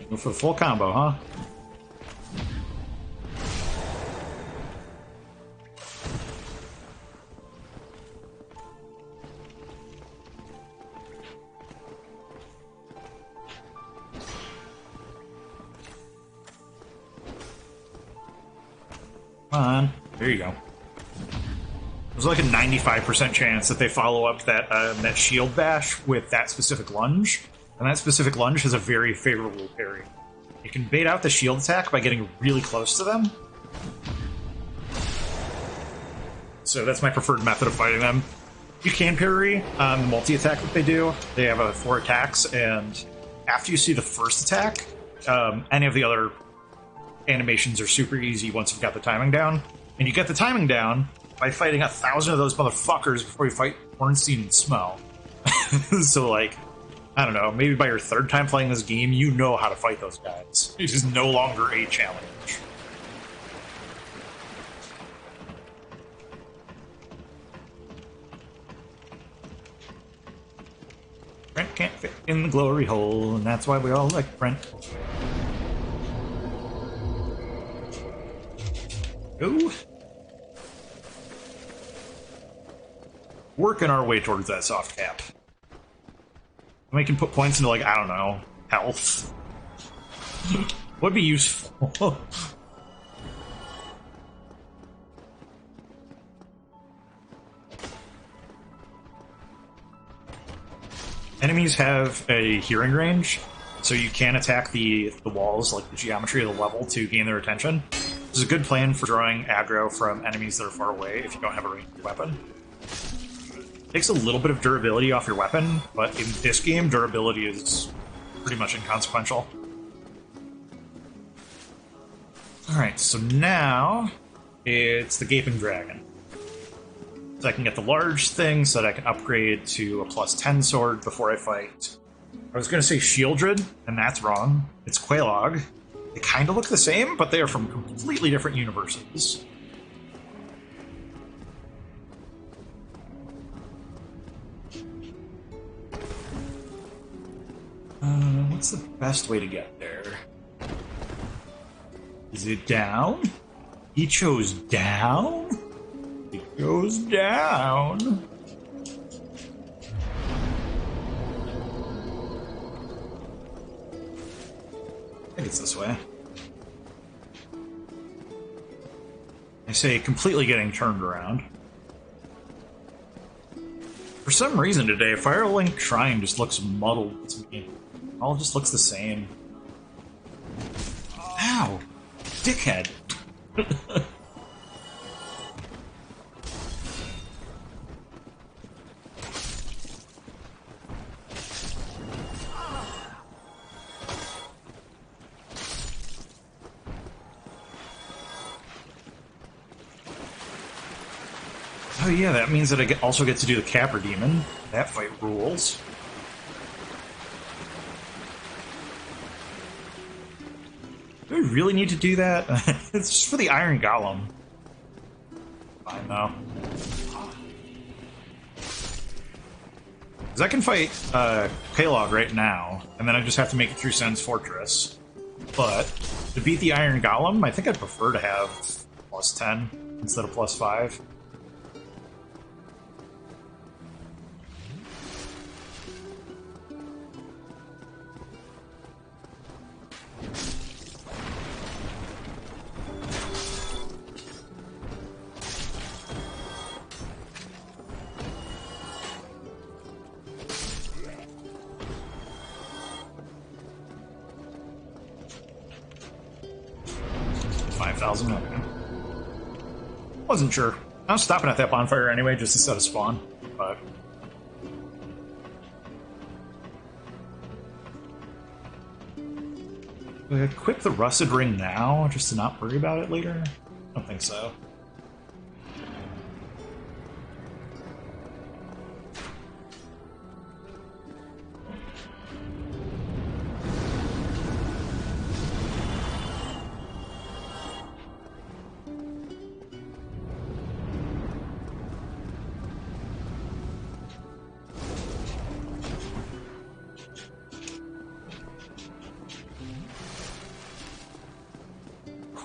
Go for the full combo, huh? Come on. There you go. There's like a 95% chance that they follow up that shield bash with that specific lunge, and that specific lunge has a very favorable parry. You can bait out the shield attack by getting really close to them. So that's my preferred method of fighting them. You can parry the multi-attack that they do. They have 4 attacks, and after you see the first attack, any of the other animations are super easy once you've got the timing down. And you get the timing down by fighting 1,000 of those motherfuckers before you fight Ornstein and Smell. So, like, I don't know, maybe by your 3rd time playing this game, you know how to fight those guys. It is no longer a challenge. Brent can't fit in the glory hole, and that's why we all like Brent. Go. Working our way towards that soft cap. We can put points into, like, I don't know, health. Would be useful. Enemies have a hearing range, so you can attack the walls, like the geometry of the level, to gain their attention. This is a good plan for drawing aggro from enemies that are far away if you don't have a ranged weapon. Takes a little bit of durability off your weapon, but in this game, durability is pretty much inconsequential. Alright, so now it's the Gaping Dragon. So I can get the large thing so that I can upgrade to a +10 sword before I fight. I was going to say Shieldred, and that's wrong. It's Quelaag. They kind of look the same, but they are from completely different universes. What's the best way to get there? Is it down? He chose down? It goes down. I think it's this way. I say completely getting turned around. For some reason today, Firelink Shrine just looks muddled to me. It all just looks the same. Ow! Dickhead! Oh yeah, that means that I also get to do the Capra Demon. That fight rules. Do we really need to do that? It's just for the Iron Golem. Fine, though. Because I can fight Quelaag right now, and then I just have to make it through Sen's Fortress. But to beat the Iron Golem, I think I'd prefer to have +10 instead of +5. 5,000. Okay. Wasn't sure. I was stopping at that bonfire anyway, just to set a spawn, but... Do I equip the Rusted Ring now, just to not worry about it later? I don't think so.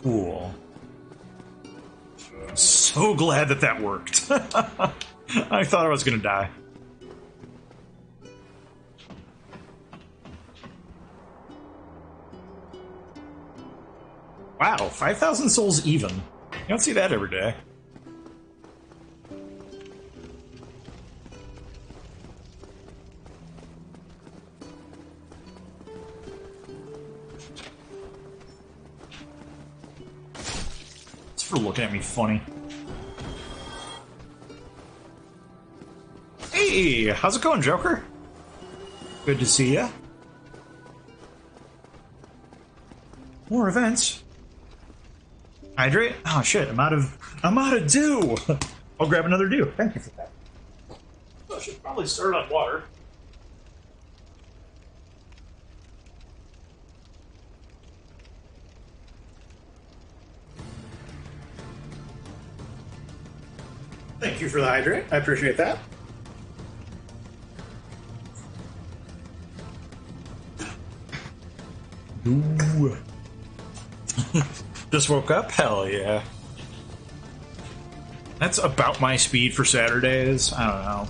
Cool. So glad that that worked. I thought I was gonna die. Wow, 5,000 souls even. You don't see that every day. For looking at me funny. Hey, how's it going, Joker? Good to see ya. More events. Hydrate? Oh shit, I'm out of dew. I'll grab another dew. Thank you for that. I should probably start on water. Thank you for the hydrate. I appreciate that. Ooh. Just woke up? Hell yeah. That's about my speed for Saturdays. I don't know.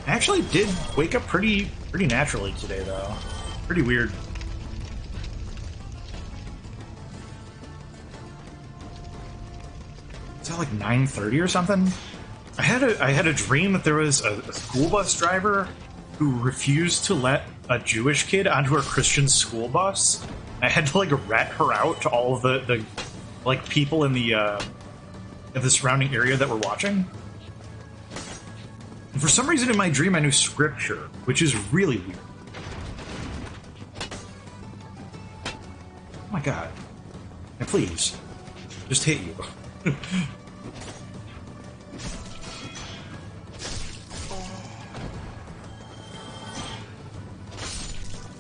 I actually did wake up pretty naturally today, though. Pretty weird. Is that like 9:30 or something? I had a dream that there was a school bus driver who refused to let a Jewish kid onto a Christian school bus. I had to like rat her out to all of the like people in the surrounding area that were watching. And for some reason in my dream I knew scripture, which is really weird. Oh my god. Now please. Just hit you.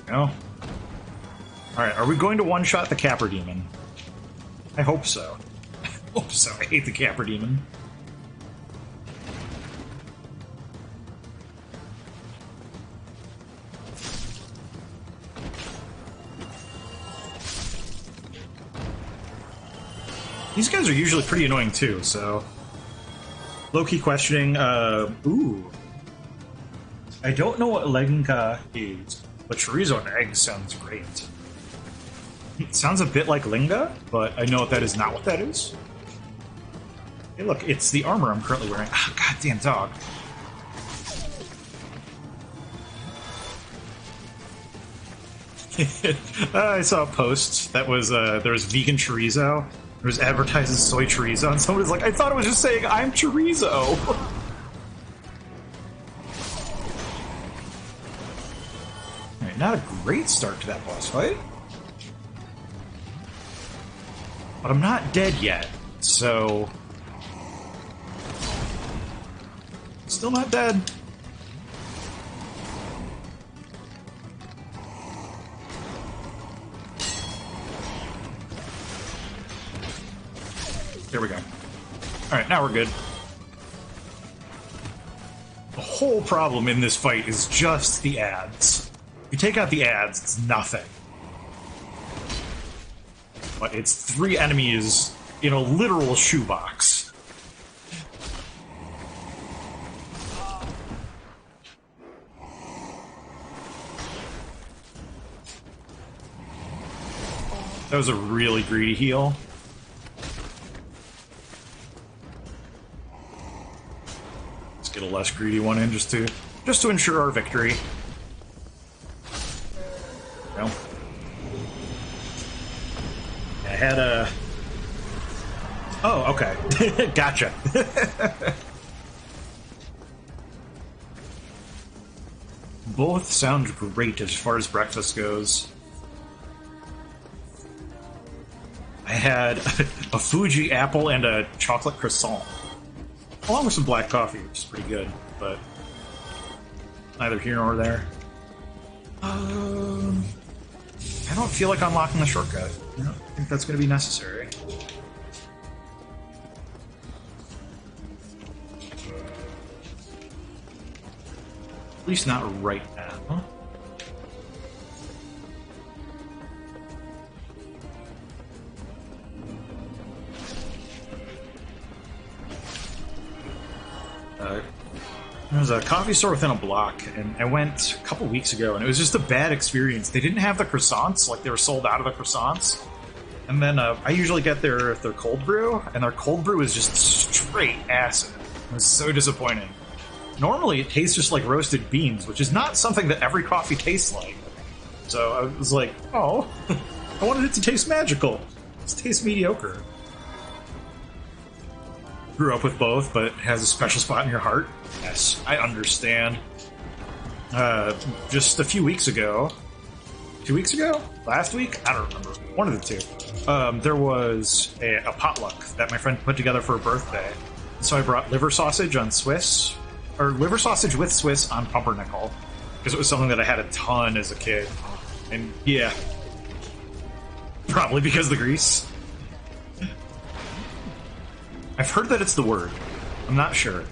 No? Alright, are we going to one-shot the Capra Demon? I hope so. I hope so. I hate the Capra Demon. These guys are usually pretty annoying too, so... Low-key questioning, ooh. I don't know what Lenka is, but chorizo and eggs sounds great. It sounds a bit like Linga, but I know that is not what that is. Hey look, it's the armor I'm currently wearing. Ah, goddamn dog. I saw a post that was, there was vegan chorizo. There was advertising soy chorizo, and someone was like, I thought it was just saying, I'm chorizo! Alright, not a great start to that boss fight. But I'm not dead yet, so... Still not dead. There we go. Alright, now we're good. The whole problem in this fight is just the ads. If you take out the ads, it's nothing. But it's 3 enemies in a literal shoebox. That was a really greedy heal. Let's get a less greedy one in just to ensure our victory. No. had a... Oh, okay. Gotcha. Both sound great as far as breakfast goes. I had a Fuji apple and a chocolate croissant, along with some black coffee, which is pretty good, but neither here nor there. I don't feel like unlocking the shortcut. I don't think that's going to be necessary. At least not right now. There was a coffee store within a block, and I went a couple weeks ago, and it was just a bad experience. They didn't have the croissants, like they were sold out of the croissants. And then I usually get their cold brew, and their cold brew is just straight acid. It was so disappointing. Normally it tastes just like roasted beans, which is not something that every coffee tastes like. So I was like, oh, I wanted it to taste magical. It tastes mediocre. Grew up with both, but has a special spot in your heart. Yes, I understand. Just a few weeks ago, 2 weeks ago? Last week? I don't remember. One of the two. There was a potluck that my friend put together for her birthday. So I brought liver sausage on Swiss, or liver sausage with Swiss on pumpernickel, because it was something that I had a ton as a kid. And yeah, probably because of the grease. I've heard that it's the word. I'm not sure.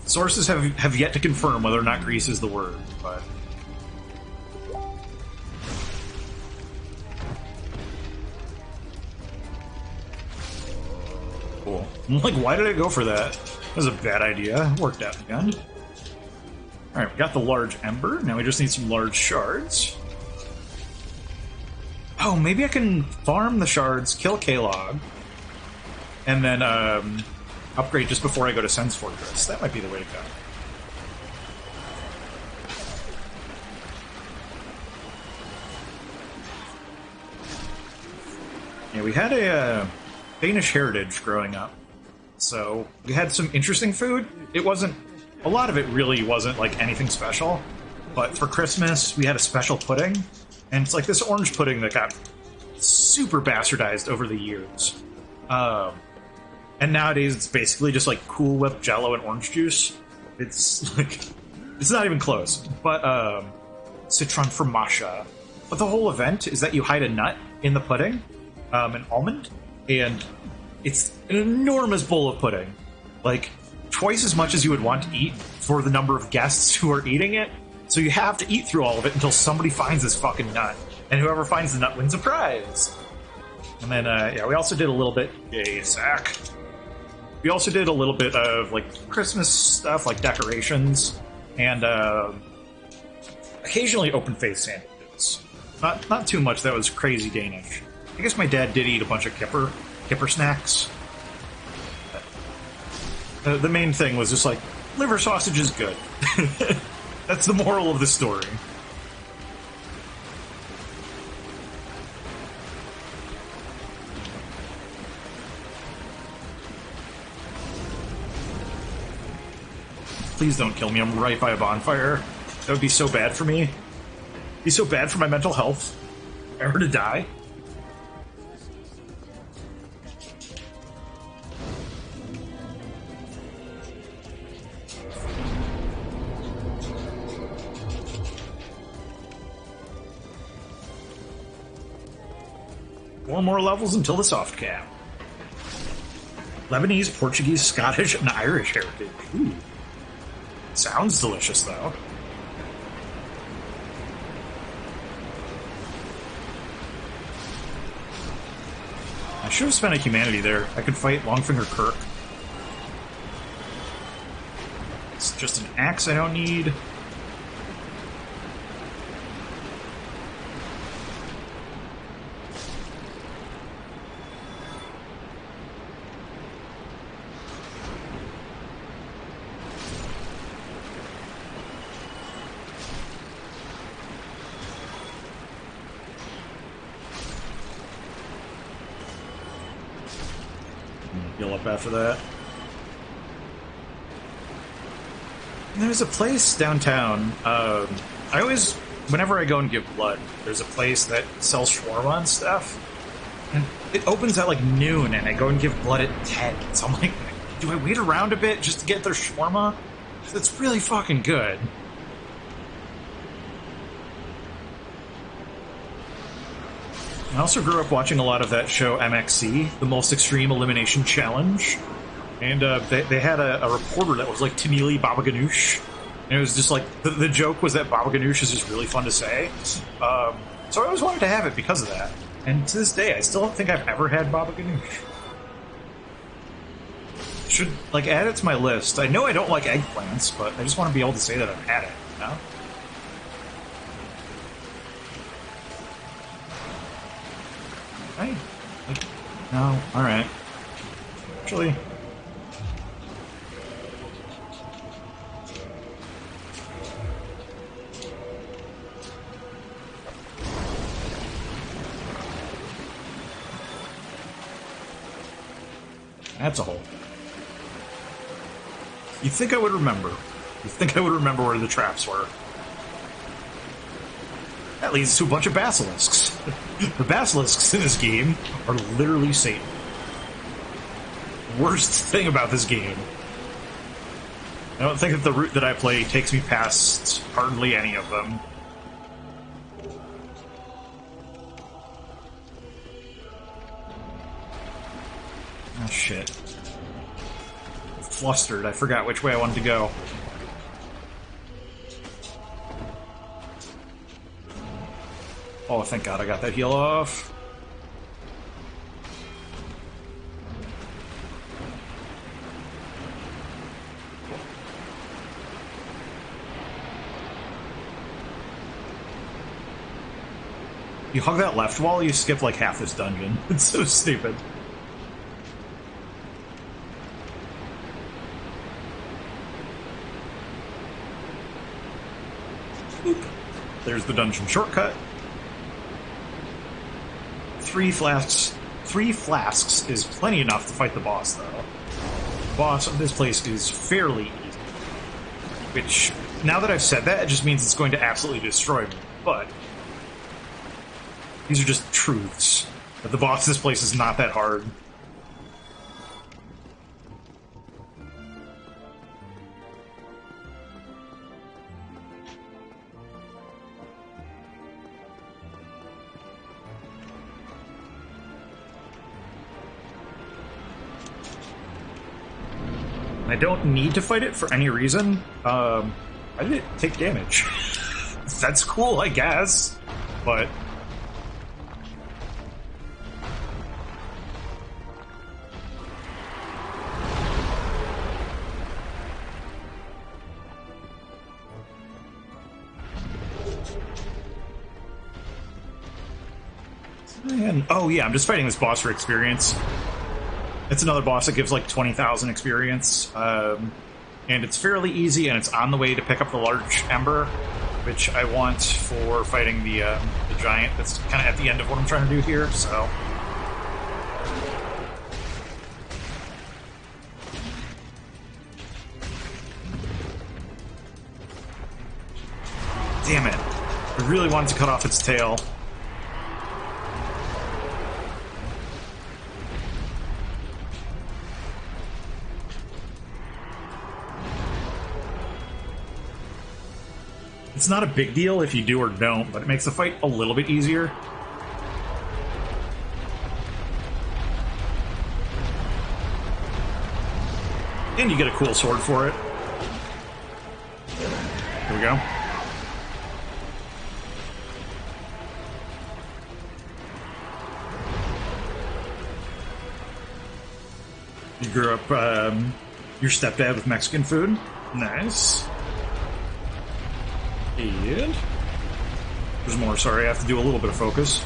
Sources have yet to confirm whether or not grease is the word, but... Cool. I'm like, why did I go for that? That was a bad idea. It worked out again. Alright, we got the large ember. Now we just need some large shards. Oh, maybe I can farm the shards, kill Kalog, and then upgrade just before I go to Sen's Fortress. That might be the way to go. Yeah, we had a Danish heritage growing up, so we had some interesting food. It wasn't... A lot of it really wasn't, like, anything special, but for Christmas, we had a special pudding, and it's like this orange pudding that got super bastardized over the years. And nowadays, it's basically just like Cool Whip, Jello, and orange juice. It's like, it's not even close. But citron fromage. But the whole event is that you hide a nut in the pudding, an almond, and it's an enormous bowl of pudding, like twice as much as you would want to eat for the number of guests who are eating it. So you have to eat through all of it until somebody finds this fucking nut, and whoever finds the nut wins a prize. And then, yeah, we also did a little bit. Yay, sack. We also did a little bit of, like, Christmas stuff, like decorations, and occasionally open-faced sandwiches. Not too much that was crazy Danish. I guess my dad did eat a bunch of kipper snacks. The main thing was just like, liver sausage is good. That's the moral of the story. Please don't kill me. I'm right by a bonfire. That would be so bad for me. It'd be so bad for my mental health. If I were to die. Four more levels until the soft cap. Lebanese, Portuguese, Scottish, and Irish heritage. Ooh. Sounds delicious, though. I should have spent a humanity there. I could fight Longfinger Kirk. It's just an axe I don't need. Heal up after that. And there's a place downtown. I always, whenever I go and give blood, there's a place that sells shawarma and stuff. And it opens at like noon, and I go and give blood at 10. So I'm like, do I wait around a bit just to get their shawarma? It's really fucking good. I also grew up watching a lot of that show MXC, The Most Extreme Elimination Challenge. And they had a reporter that was like Tamili Baba Ganoush. And it was just like, the joke was that Baba Ganoush is just really fun to say. So I always wanted to have it because of that. And to this day, I still don't think I've ever had Baba Ganoush. Should, like, add it to my list. I know I don't like eggplants, but I just want to be able to say that I've had it, you know? Right? Like, no, alright. Actually... That's a hole. You'd think I would remember. You'd think I would remember where the traps were. That leads to a bunch of basilisks. The basilisks in this game are literally Satan. Worst thing about this game. I don't think that the route that I play takes me past hardly any of them. Oh, shit. Flustered. I forgot which way I wanted to go. Oh, thank God I got that heal off. You hug that left wall, you skip like half this dungeon. It's so stupid. There's the dungeon shortcut. 3 flasks is plenty enough to fight the boss, though. The boss of this place is fairly easy. Which, now that I've said that, it just means it's going to absolutely destroy me. But these are just truths. But the boss of this place is not that hard. I don't need to fight it for any reason. I didn't take damage. That's cool, I guess. But... and, oh yeah, I'm just fighting this boss for experience. It's another boss that gives like 20,000 experience, and it's fairly easy, and it's on the way to pick up the large ember, which I want for fighting the giant that's kind of at the end of what I'm trying to do here, so... Damn it. I really wanted to cut off its tail. It's not a big deal if you do or don't, but it makes the fight a little bit easier. And you get a cool sword for it. Here we go. You grew up, your stepdad with Mexican food? Nice. And there's more, sorry, I have to do a little bit of focus.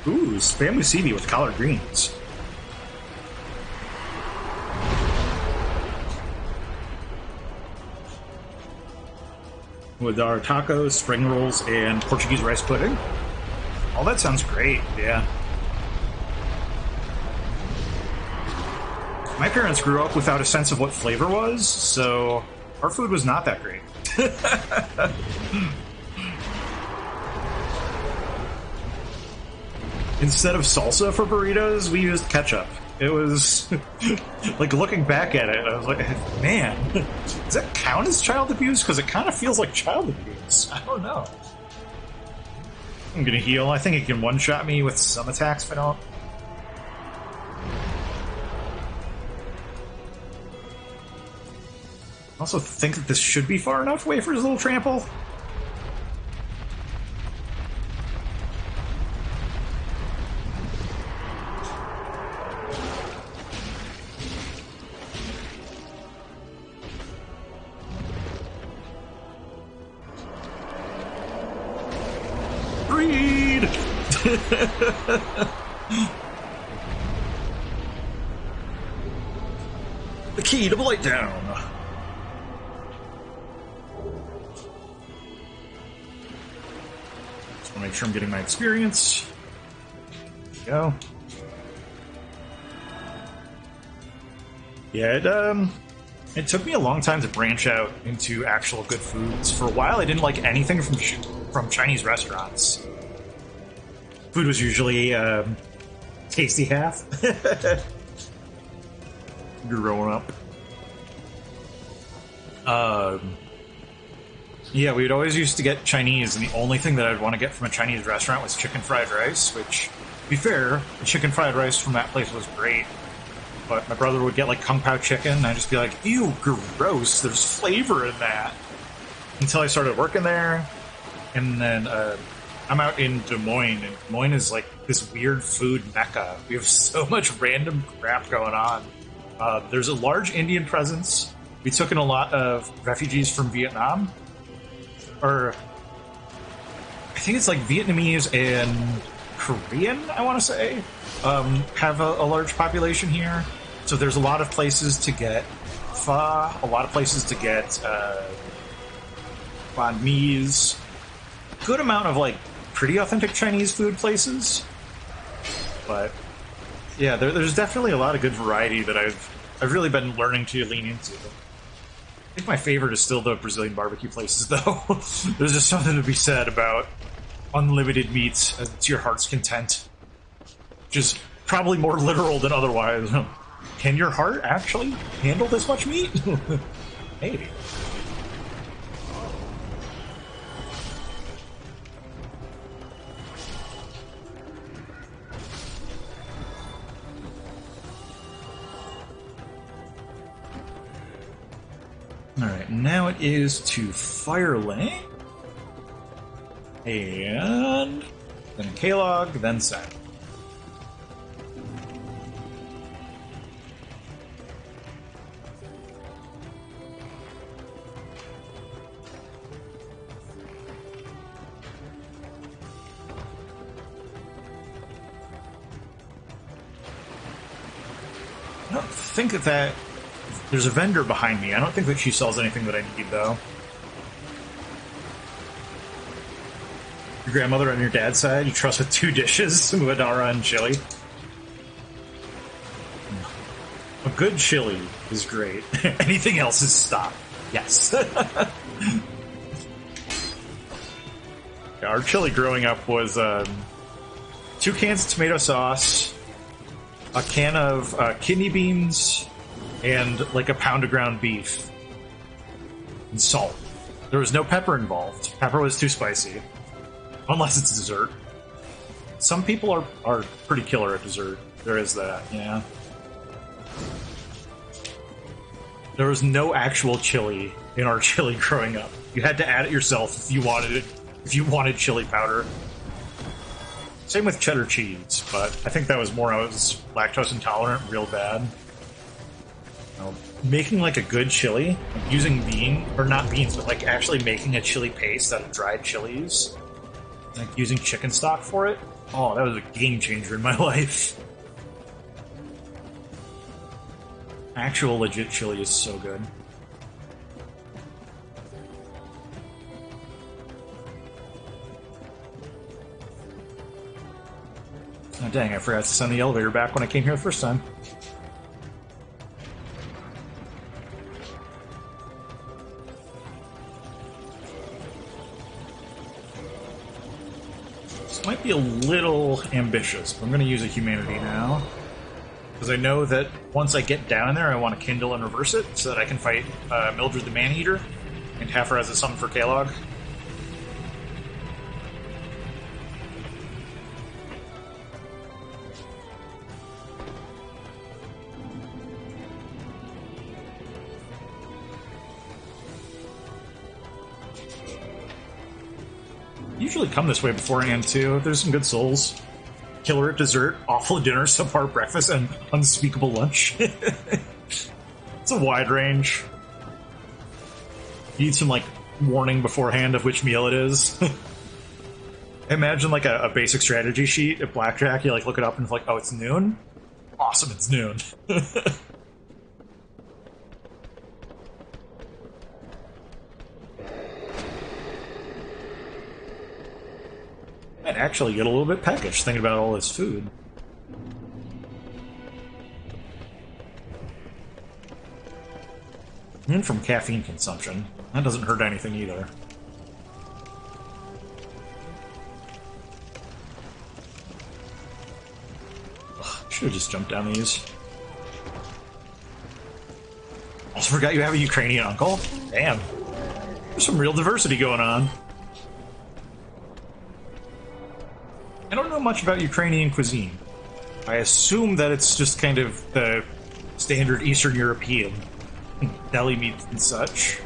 Ooh, spam musubi with collard greens. with our tacos, spring rolls, and Portuguese rice pudding. Oh, that sounds great, yeah. My parents grew up without a sense of what flavor was, so our food was not that great. Instead of salsa for burritos, we used ketchup. It was like, looking back at it, I was like, man, does that count as child abuse? Because it kind of feels like child abuse. I don't know. I'm gonna heal. I think it can one-shot me with some attacks if I don't. I also think that this should be far enough away for his little trample. Breed! The key to Blighttown. Just want to make sure I'm getting my experience. There we go. Yeah, it took me a long time to branch out into actual good foods. For a while, I didn't like anything from Chinese restaurants. Food was usually tasty half. Growing up. Yeah, we would always used to get Chinese, and the only thing that I'd want to get from a Chinese restaurant was chicken fried rice, which, to be fair, the chicken fried rice from that place was great. But my brother would get, like, Kung Pao chicken, and I'd just be like, ew, gross, there's flavor in that. Until I started working there, and then I'm out in Des Moines, and Des Moines is, like, this weird food mecca. We have so much random crap going on. There's a large Indian presence. We took in a lot of refugees from Vietnam. Or, I think it's, like, Vietnamese and Korean, I want to say, have a large population here. So there's a lot of places to get pho, a lot of places to get banh mi's, good amount of, like, pretty authentic Chinese food places. But yeah, there's definitely a lot of good variety that I've really been learning to lean into. I think my favorite is still the Brazilian barbecue places, though. There's just something to be said about unlimited meats to your heart's content. Which is probably more literal than otherwise. Can your heart actually handle this much meat? Maybe. Alright, now it is to Firelink. And then Kalog, then Sen. I don't think that there's a vendor behind me. I don't think that she sells anything that I need, though. Your grandmother on your dad's side, you trust with 2 dishes, Muadara and chili. A good chili is great. Anything else is stock. Yes. Our chili growing up was 2 cans of tomato sauce, a can of kidney beans, and like a pound of ground beef and salt. There was no pepper involved. Pepper was too spicy. Unless it's dessert. Some people are pretty killer at dessert. There is that, yeah. There was no actual chili in our chili growing up. You had to add it yourself if you wanted it. If you wanted chili powder. Same with cheddar cheese, but I think that was more I was lactose intolerant real bad. Making like a good chili, like using not beans, but like actually making a chili paste out of dried chilies, like using chicken stock for it. Oh, that was a game changer in my life. Actual legit chili is so good. Oh, dang, I forgot to send the elevator back when I came here the first time. This might be a little ambitious, but I'm going to use a humanity now. Because I know that once I get down there, I want to kindle and reverse it so that I can fight Mildred the Maneater and have her as a summon for Kalog. Usually come this way beforehand too. There's some good souls. Killer at dessert, awful at dinner, subpar breakfast, and unspeakable lunch. It's a wide range. You need some, like, warning beforehand of which meal it is. Imagine, like, a basic strategy sheet at Blackjack. You, like, look it up and it's like, oh, it's noon? Awesome, it's noon. I'd actually get a little bit peckish thinking about all this food. And from caffeine consumption. That doesn't hurt anything either. Should have just jumped down these. Also forgot you have a Ukrainian uncle? Damn. There's some real diversity going on. I don't know much about Ukrainian cuisine. I assume that it's just kind of the standard Eastern European deli meat and such.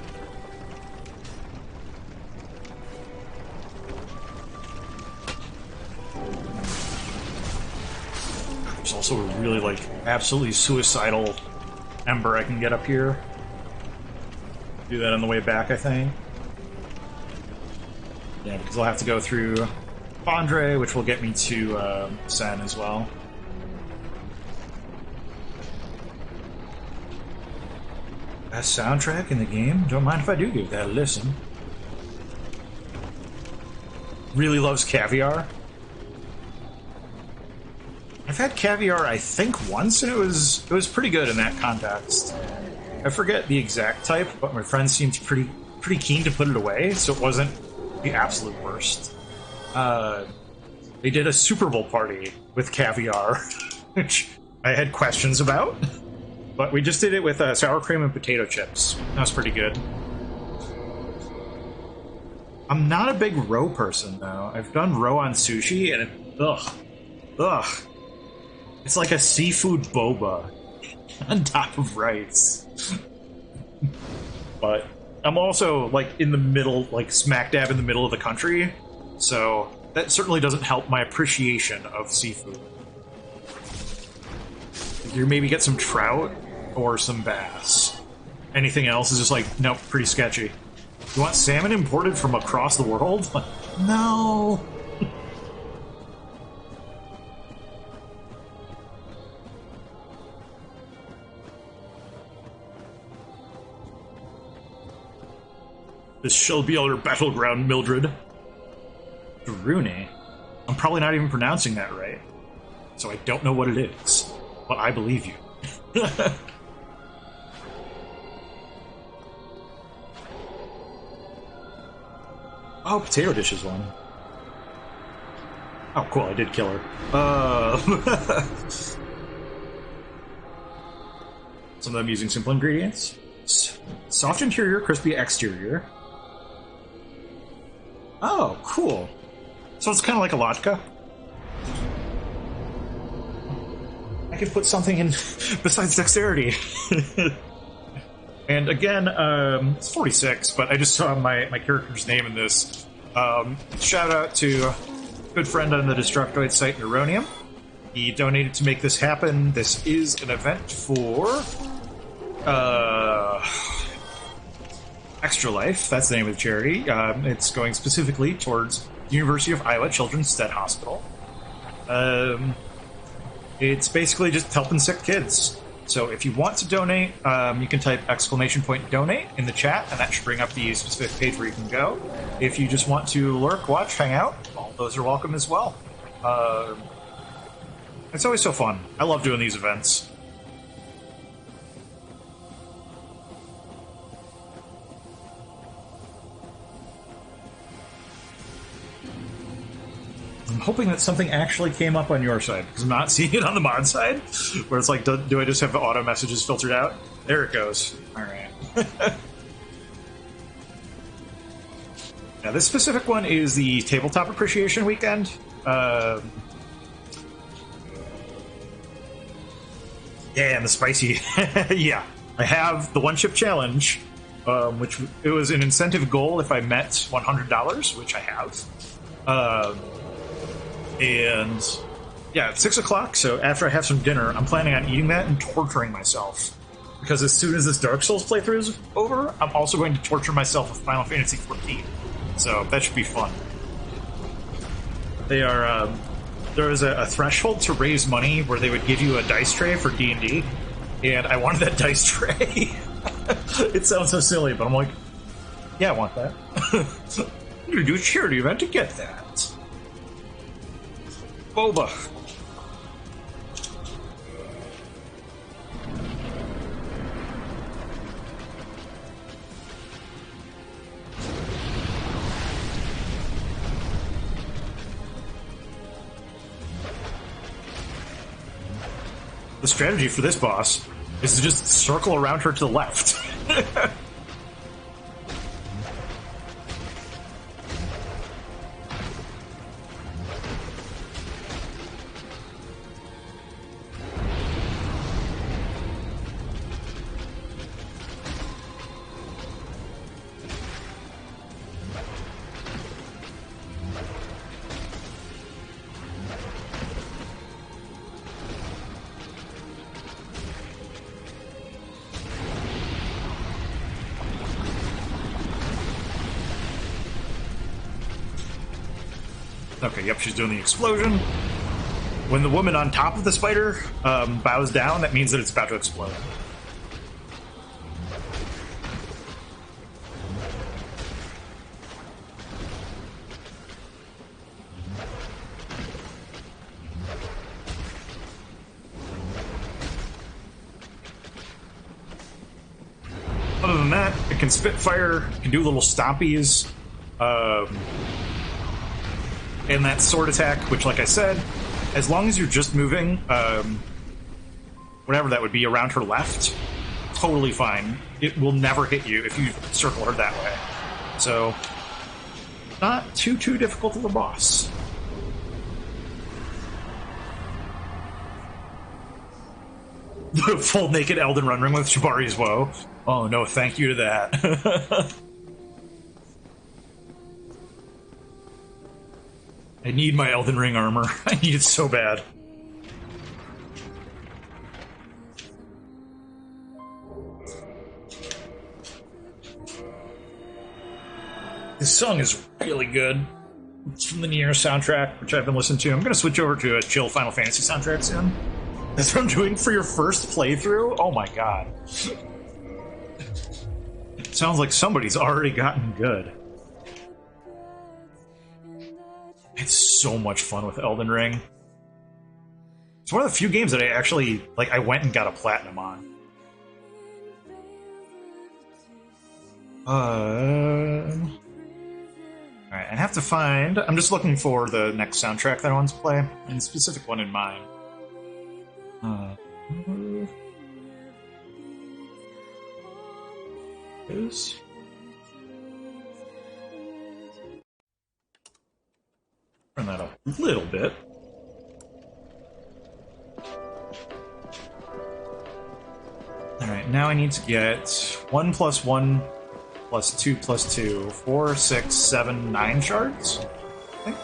There's also a really, like, absolutely suicidal ember I can get up here. Do that on the way back, I think. Yeah, because I'll have to go through Andre, which will get me to Sen as well. Best soundtrack in the game? Don't mind if I do give that a listen. Really loves Caviar. I've had Caviar, I think, once, and it was pretty good in that context. I forget the exact type, but my friend seemed pretty keen to put it away, so it wasn't the absolute worst. They did a Super Bowl party with Caviar, which I had questions about, but we just did it with sour cream and potato chips. That was pretty good. I'm not a big roe person, though. I've done roe on sushi, and ugh. It's like a seafood boba on top of rice. But I'm also, like, in the middle, like, smack dab in the middle of the country, so that certainly doesn't help my appreciation of seafood. You maybe get some trout or some bass. Anything else is just like, nope, pretty sketchy. You want salmon imported from across the world? No! This shall be our battleground, Mildred. Druni? I'm probably not even pronouncing that right. So I don't know what it is. But I believe you. Oh, potato dish is one. Oh, cool, I did kill her. Some of them using simple ingredients. Soft interior, crispy exterior. Oh, cool. So it's kind of like a latke. I could put something in besides dexterity. And again, it's 46, but I just saw my character's name in this. Shout out to a good friend on the Destructoid site, Neuronium. He donated to make this happen. This is an event for Extra Life. That's the name of the charity. It's going specifically towards University of Iowa Children's Stead Hospital. It's basically just helping sick kids. So if you want to donate, you can type !donate in the chat, and that should bring up the specific page where you can go. If you just want to lurk, watch, hang out, all those are welcome as well. It's always so fun. I love doing these events. I'm hoping that something actually came up on your side, because I'm not seeing it on the mod side, where it's like, do I just have the auto messages filtered out? There it goes. Alright. Now, this specific one is the Tabletop Appreciation Weekend. Yeah, and the spicy. Yeah, I have the One Chip Challenge, which it was an incentive goal if I met $100, which I have. And yeah, it's 6 o'clock, so after I have some dinner, I'm planning on eating that and torturing myself. Because as soon as this Dark Souls playthrough is over, I'm also going to torture myself with Final Fantasy XIV. So that should be fun. They are, there was a threshold to raise money where they would give you a dice tray for D&D, and I wanted that dice tray. It sounds so silly, but I'm like, yeah, I want that. I'm gonna do a charity event to get that. Boba. The strategy for this boss is to just circle around her to the left. Okay, yep, she's doing the explosion. When the woman on top of the spider bows down, that means that it's about to explode. Other than that, it can spit fire, it can do little stompies. And that sword attack, which, like I said, as long as you're just moving, whatever that would be, around her left, totally fine. It will never hit you if you circle her that way. So, not too difficult of a boss. The full naked Elden Ring with Shibari's Woe. Oh no, thank you to that. I need my Elden Ring armor. I need it so bad. This song is really good. It's from the Nier soundtrack, which I've been listening to. I'm going to switch over to a chill Final Fantasy soundtrack soon. That's what I'm doing for your first playthrough? Oh my god. It sounds like somebody's already gotten good. It's so much fun with Elden Ring. It's one of the few games that I actually, like, I went and got a platinum on. Alright, I have to find... I'm just looking for the next soundtrack that I want to play, and a specific one in mind. Is... Turn that up a little bit. Alright, now I need to get 1 + 1 + 2 + 2, 4, 6, 7, 9 shards, I think.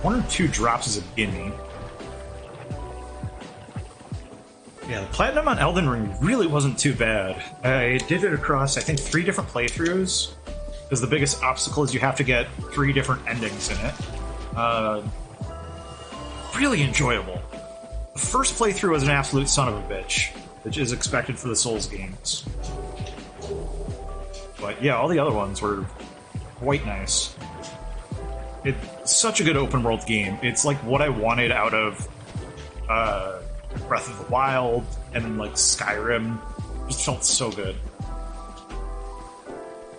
One or two drops is a gimme. Yeah, the platinum on Elden Ring really wasn't too bad. I did it across, I think, 3 different playthroughs, because the biggest obstacle is you have to get 3 different endings in it. Really enjoyable. The first playthrough was an absolute son of a bitch. which is expected for the Souls games. But yeah, all the other ones were quite nice. It's such a good open world game. It's like what I wanted out of Breath of the Wild and like Skyrim. It just felt so good.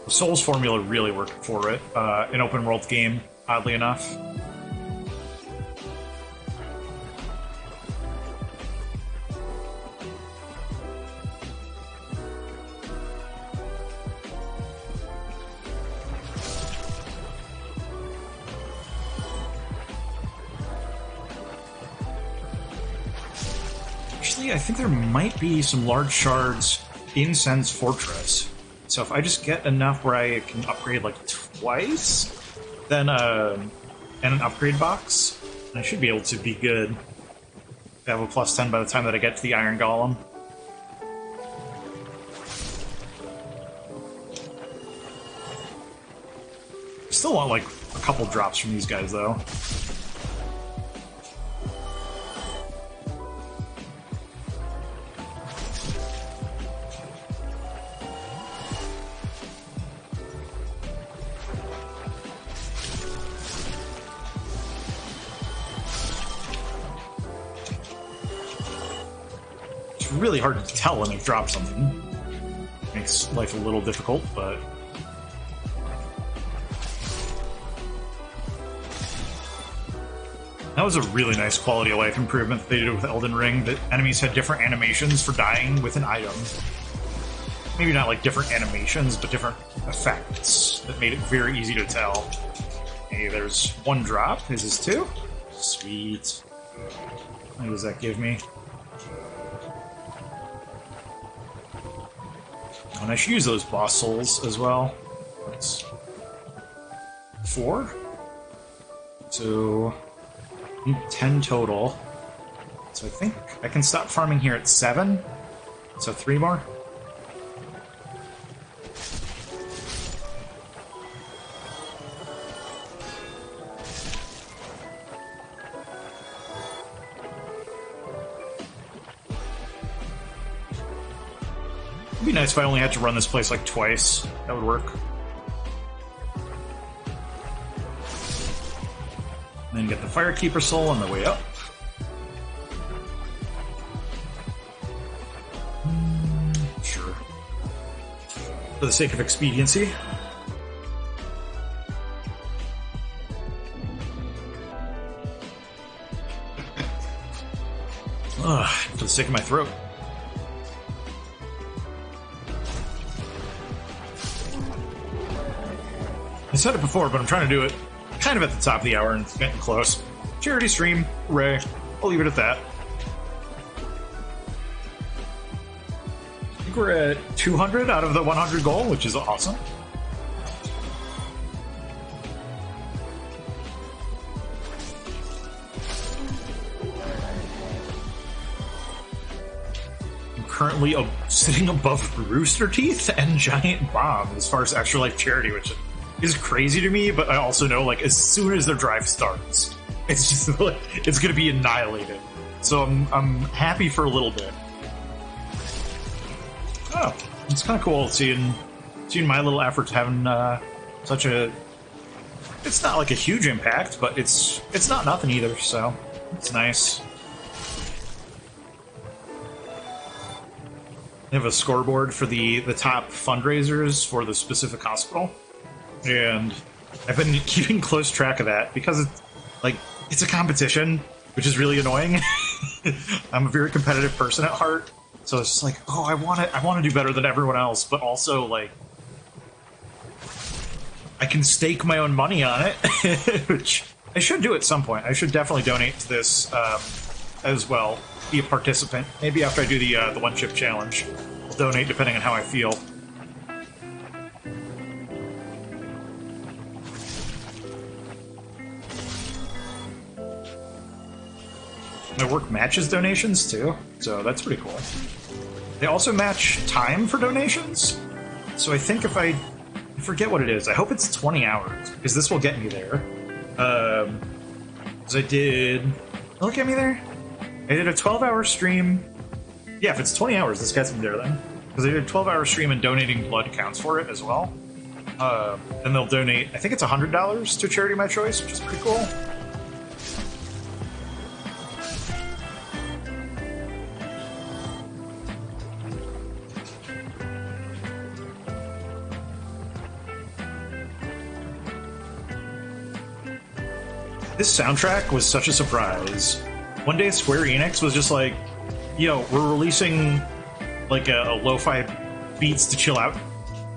The Souls formula really worked for it. An open world game, oddly enough. Actually, I think there might be some large shards in Sen's Fortress. So if I just get enough where I can upgrade like twice, then and an upgrade box, I should be able to be good. I have a plus 10 by the time that I get to the Iron Golem. I still want like a couple drops from these guys though. Really hard to tell when they've dropped something. Makes life a little difficult, but... That was a really nice quality of life improvement that they did with Elden Ring, that enemies had different animations for dying with an item. Maybe not like different animations, but different effects that made it very easy to tell. Hey, there's one drop. Is this two? Sweet. What does that give me? And I should use those boss souls as well. That's 4. So, 10 total. So I think I can stop farming here at 7. So 3 more. It'd be nice if I only had to run this place like twice. That would work. And then get the Firekeeper soul on the way up. Sure. For the sake of expediency. For the sake of my throat. I said it before, but I'm trying to do it kind of at the top of the hour and it's getting close. Charity stream, hooray. I'll leave it at that. I think we're at 200 out of the 100 goal, which is awesome. I'm currently sitting above Rooster Teeth and Giant Bomb as far as Extra Life Charity, which is crazy to me, but I also know, like, as soon as their drive starts, it's just, like, it's gonna be annihilated. So I'm happy for a little bit. Oh, it's kind of cool seeing my little efforts having such a... It's not, like, a huge impact, but it's not nothing either, so it's nice. They have a scoreboard for the top fundraisers for the specific hospital. And I've been keeping close track of that because it's a competition, which is really annoying. I'm a very competitive person at heart, so it's just like, oh, I want to do better than everyone else, but also like I can stake my own money on it, which I should do at some point. I should definitely donate to this as well, be a participant. Maybe after I do the one chip challenge, I'll donate depending on how I feel. My work matches donations too, so that's pretty cool. They also match time for donations, so I think if I forget what it is, I hope it's 20 hours, because this will get me there. Because will it get me there? I did a 12-hour stream Yeah, if it's 20 hours, this gets me there then. Because they did a 12-hour stream and donating blood counts for it as well. And they'll donate, I think it's $100 to a charity of my choice, which is pretty cool. This soundtrack was such a surprise. One day Square Enix was just like, yo, we're releasing like a lo-fi beats to chill out.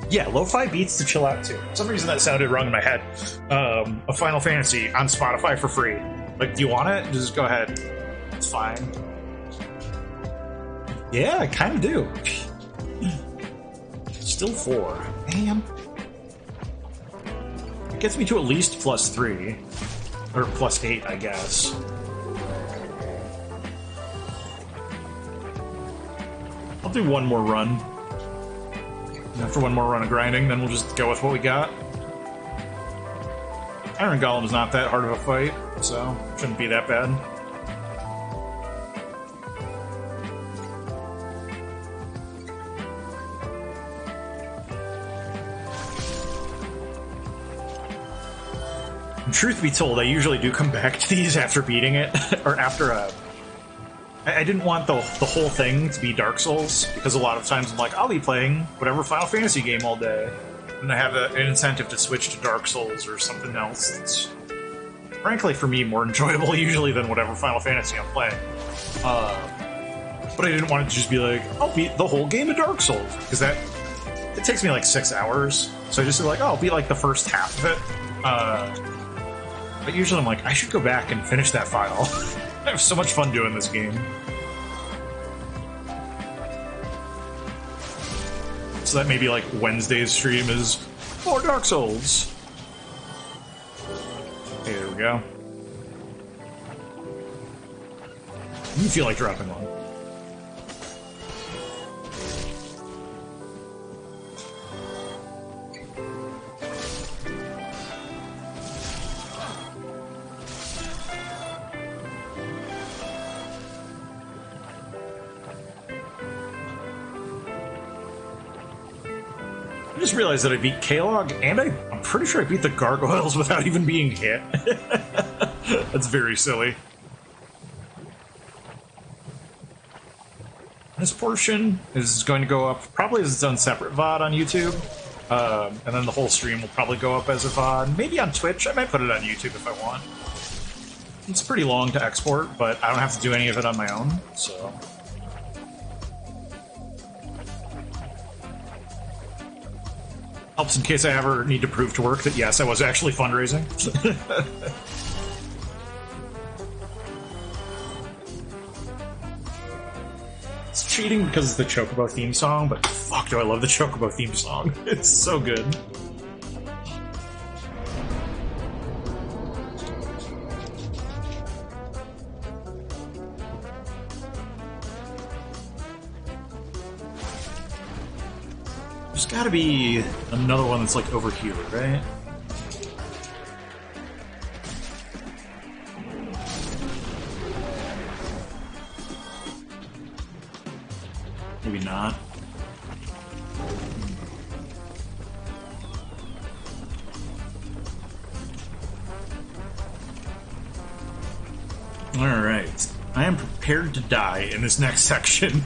Yeah, lo-fi beats to chill out too. For some reason that sounded wrong in my head. A Final Fantasy on Spotify for free. Like, do you want it? Just go ahead. It's fine. Yeah, I kind of do. Still 4. Man. It gets me to at least +3. Or +8, I guess. I'll do one more run. And after one more run of grinding, then we'll just go with what we got. Iron Golem's not that hard of a fight, so shouldn't be that bad. And truth be told, I usually do come back to these after beating it, or after I didn't want the whole thing to be Dark Souls, because a lot of times I'm like, I'll be playing whatever Final Fantasy game all day, and I have an incentive to switch to Dark Souls or something else that's, frankly, for me, more enjoyable usually than whatever Final Fantasy I'm playing. But I didn't want it to just be like, I'll beat the whole game of Dark Souls, because it takes me like 6 hours, so I just like, oh, I'll beat like the first half of it. But usually I'm like, I should go back and finish that file. I have so much fun doing this game. So that maybe like Wednesday's stream is more Dark Souls. Okay, there we go. You feel like dropping one. I just realized that I beat Kalog, and I'm pretty sure I beat the Gargoyles without even being hit. That's very silly. This portion is going to go up probably as its own separate VOD on YouTube, and then the whole stream will probably go up as a VOD. Maybe on Twitch. I might put it on YouTube if I want. It's pretty long to export, but I don't have to do any of it on my own, so... Helps in case I ever need to prove to work that, yes, I was actually fundraising. It's cheating because it's the Chocobo theme song, but fuck do I love the Chocobo theme song. It's so good. There's gotta be another one that's like over here, right? Maybe not. Alright. I am prepared to die in this next section.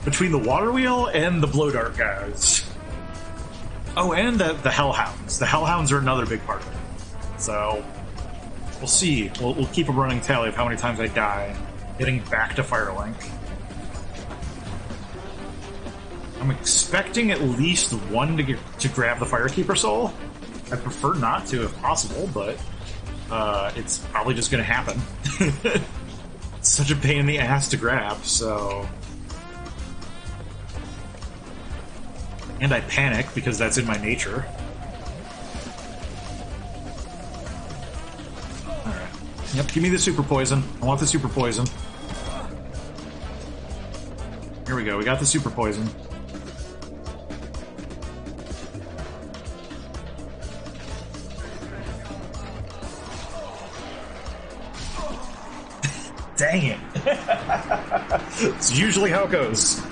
Between the water wheel and the blow dart guys. Oh, and the hellhounds. The hellhounds are another big part of it. So, we'll see. We'll keep a running tally of how many times I die getting back to Firelink. I'm expecting at least one to grab the Firekeeper soul. I prefer not to if possible, but it's probably just going to happen. It's such a pain in the ass to grab, so... And I panic, because that's in my nature. Alright. Yep, give me the super poison. I want the super poison. Here we go, we got the super poison. Dang it. It's usually how it goes.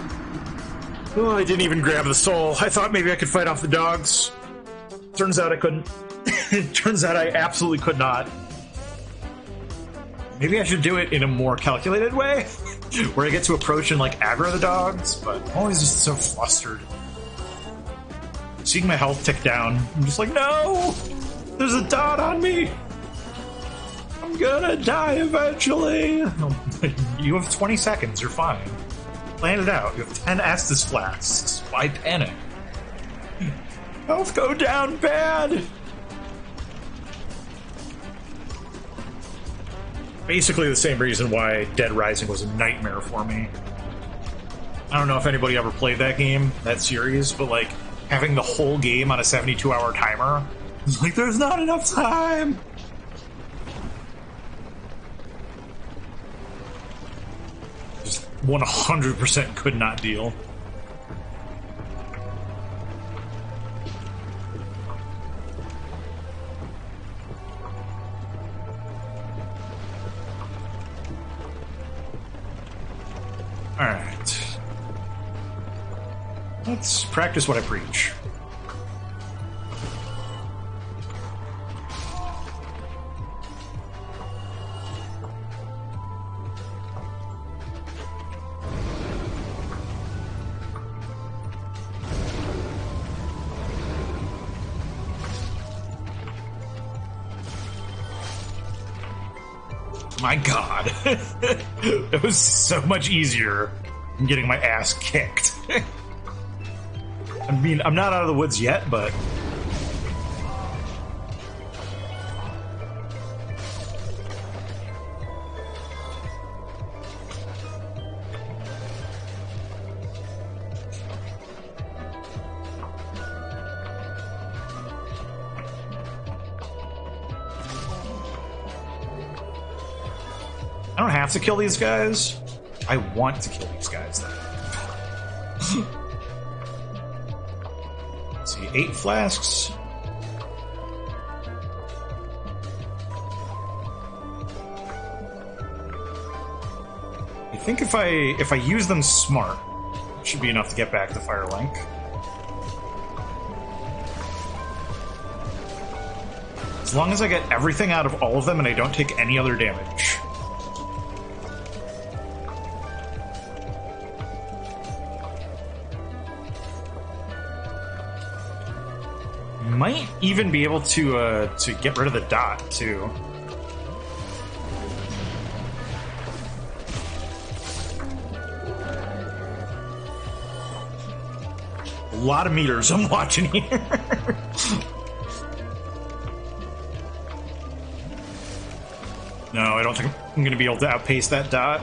Oh, I didn't even grab the soul. I thought maybe I could fight off the dogs. Turns out I couldn't. Turns out I absolutely could not. Maybe I should do it in a more calculated way, where I get to approach and, like, aggro the dogs, but I'm always just so flustered. Seeing my health tick down, I'm just like, no! There's a dot on me! I'm gonna die eventually! You have 20 seconds, you're fine. Plan it out. You have 10 Estus flasks. Why panic? Health go down bad! Basically the same reason why Dead Rising was a nightmare for me. I don't know if anybody ever played that game, that series, but like, having the whole game on a 72-hour timer, it's like, there's not enough time! Just 100% could not deal. Alright. Let's practice what I preach. My god. It was so much easier than getting my ass kicked. I mean, I'm not out of the woods yet, but... I don't have to kill these guys. I want to kill these guys, though. Let's see, 8 flasks. I think if I use them smart, it should be enough to get back the Firelink. As long as I get everything out of all of them and I don't take any other damage. Might even be able to get rid of the dot too. A lot of meters I'm watching here. No, I don't think I'm going to be able to outpace that dot.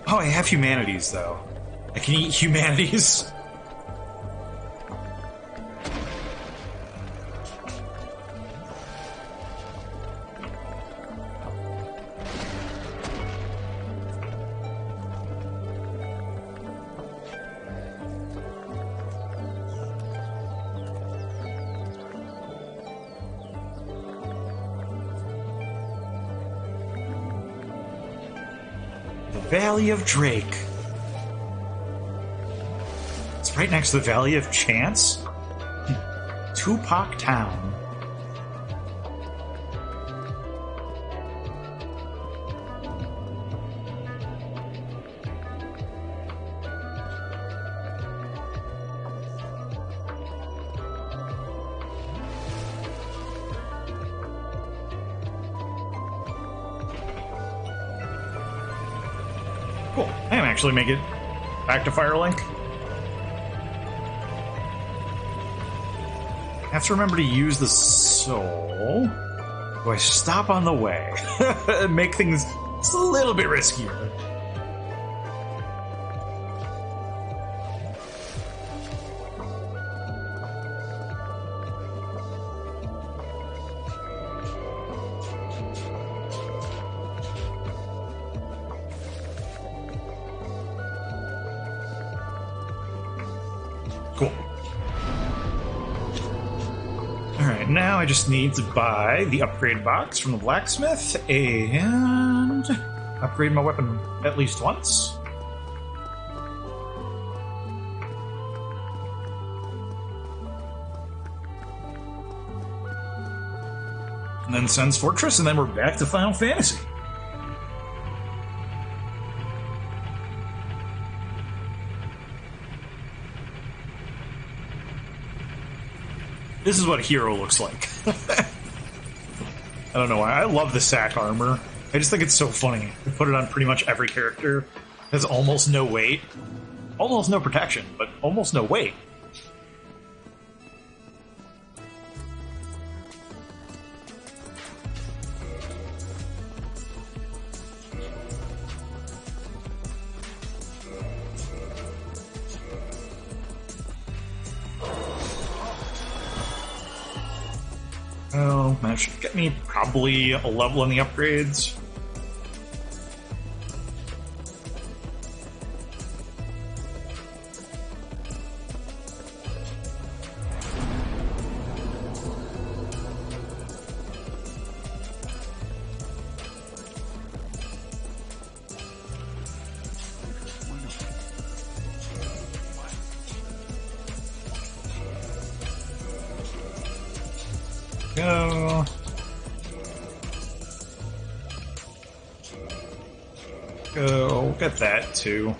Oh, I have humanities though. I can eat humanities. The Valley of Drake. Right next to the Valley of Chance? Tupac Town. Cool. I am actually make it back to Firelink. I have to remember to use the soul. Do I stop on the way? Make things just a little bit riskier. Cool. Alright, now I just need to buy the upgrade box from the blacksmith and upgrade my weapon at least once. And then Sen's Fortress, and then we're back to Final Fantasy. This is what Hero looks like. I don't know why. I love the sack armor. I just think it's so funny. They put it on pretty much every character. It has almost no weight. Almost no protection, but almost no weight. Oh, that should get me probably a level in the upgrades. Go. Go. Get that too.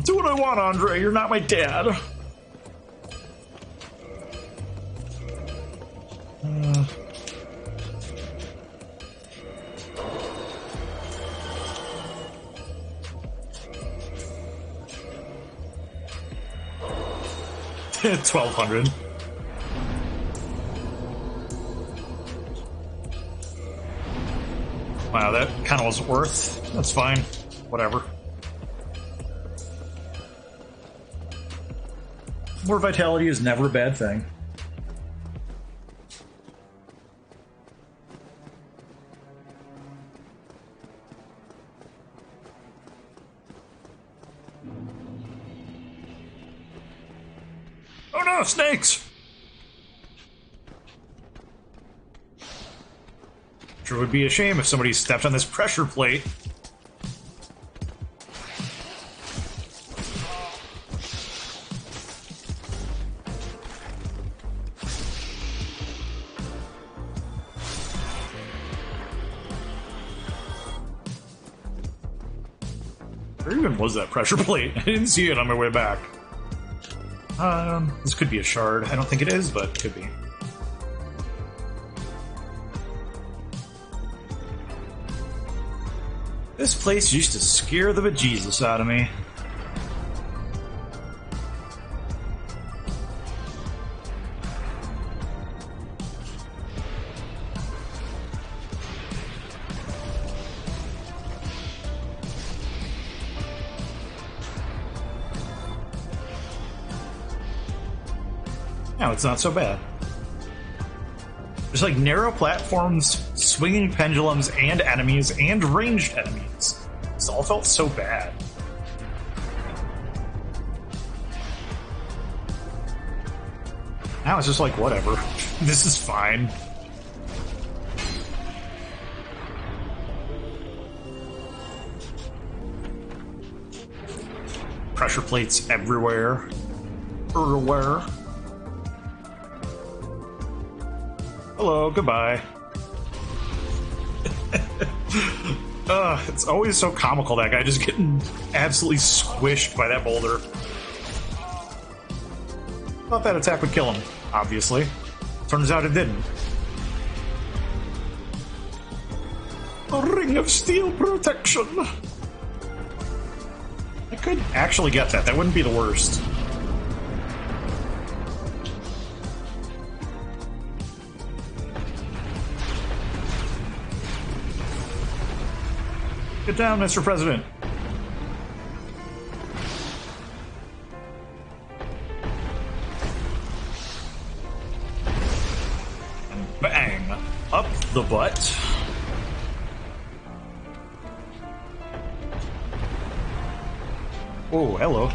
Do what I want, Andre. You're not my dad. 1200. Wow, that kind of wasn't worth. That's fine. Whatever. More vitality is never a bad thing. Oh no, snakes! Sure would be a shame if somebody stepped on this pressure plate. Where even was that pressure plate? I didn't see it on my way back. This could be a shard. I don't think it is, but it could be. This place used to scare the bejesus out of me. No, it's not so bad. There's like narrow platforms, swinging pendulums, and enemies, and ranged enemies. This all felt so bad. Now it's just like, whatever. This is fine. Pressure plates everywhere. Everywhere. Hello, goodbye. It's always so comical, that guy just getting absolutely squished by that boulder. Thought that attack would kill him, obviously. Turns out it didn't. A ring of steel protection! I could actually get that. That wouldn't be the worst. Get down, Mr. President. And bang! Up the butt. Oh, hello.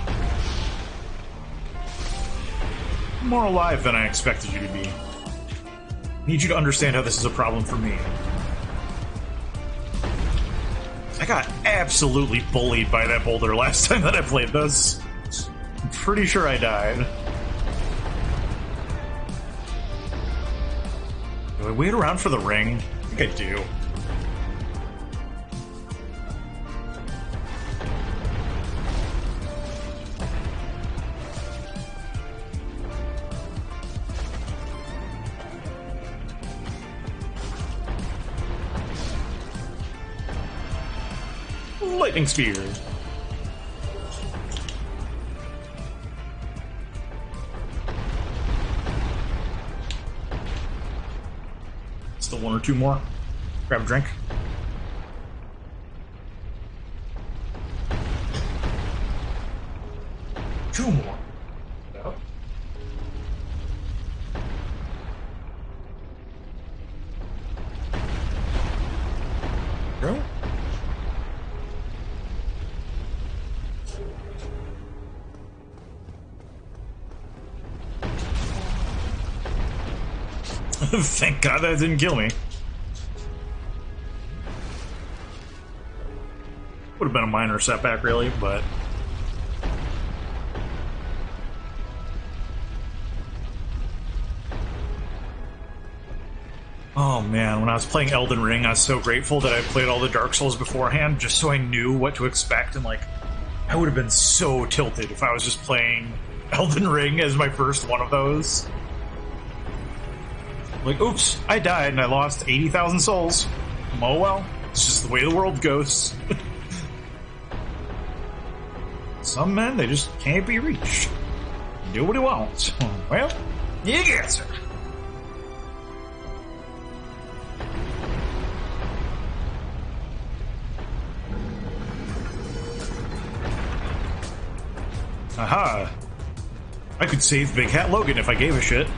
More alive than I expected you to be. Need you to understand how this is a problem for me. I got absolutely bullied by that boulder last time that I played this. I'm pretty sure I died. Do I wait around for the ring? I think I do. Lightning Spear. Still one or two more. Grab a drink. Two more. Yep. Go. Thank God that didn't kill me. Would have been a minor setback, really, but... Oh man, when I was playing Elden Ring, I was so grateful that I played all the Dark Souls beforehand, just so I knew what to expect, and like, I would have been so tilted if I was just playing Elden Ring as my first one of those. Like, oops, I died and I lost 80,000 souls. Oh well, it's just the way the world goes. Some men, they just can't be reached. Do what he wants. Well, you guess it. Aha! I could save Big Hat Logan if I gave a shit.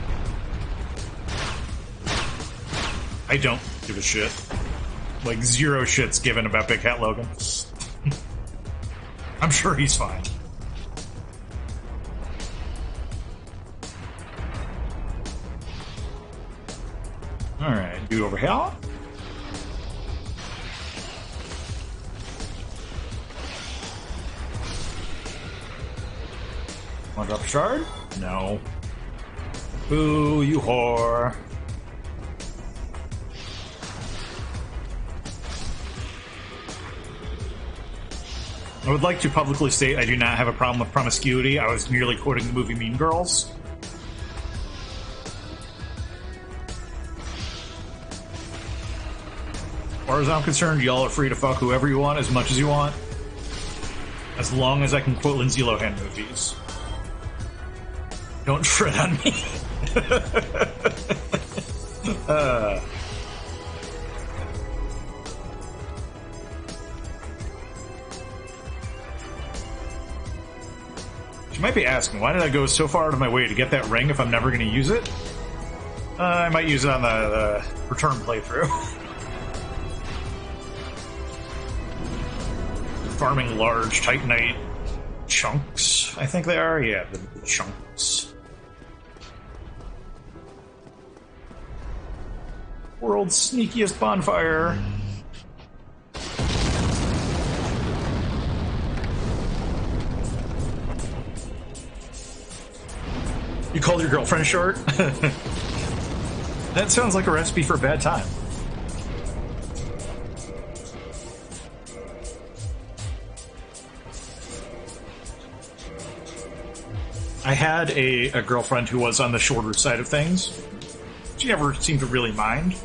I don't give a shit. Like, zero shits given about Big Hat Logan. I'm sure he's fine. Alright, dude over here. Wanna drop a shard? No. Boo, you whore. I would like to publicly state I do not have a problem with promiscuity. I was merely quoting the movie Mean Girls. As far as I'm concerned, y'all are free to fuck whoever you want as much as you want. As long as I can quote Lindsay Lohan movies. Don't fret on me. You might be asking, why did I go so far out of my way to get that ring if I'm never going to use it? I might use it on the return playthrough. Farming large Titanite chunks, I think they are. Yeah, the chunks. World's sneakiest bonfire. You called your girlfriend short? That sounds like a recipe for a bad time. I had a girlfriend who was on the shorter side of things. She never seemed to really mind.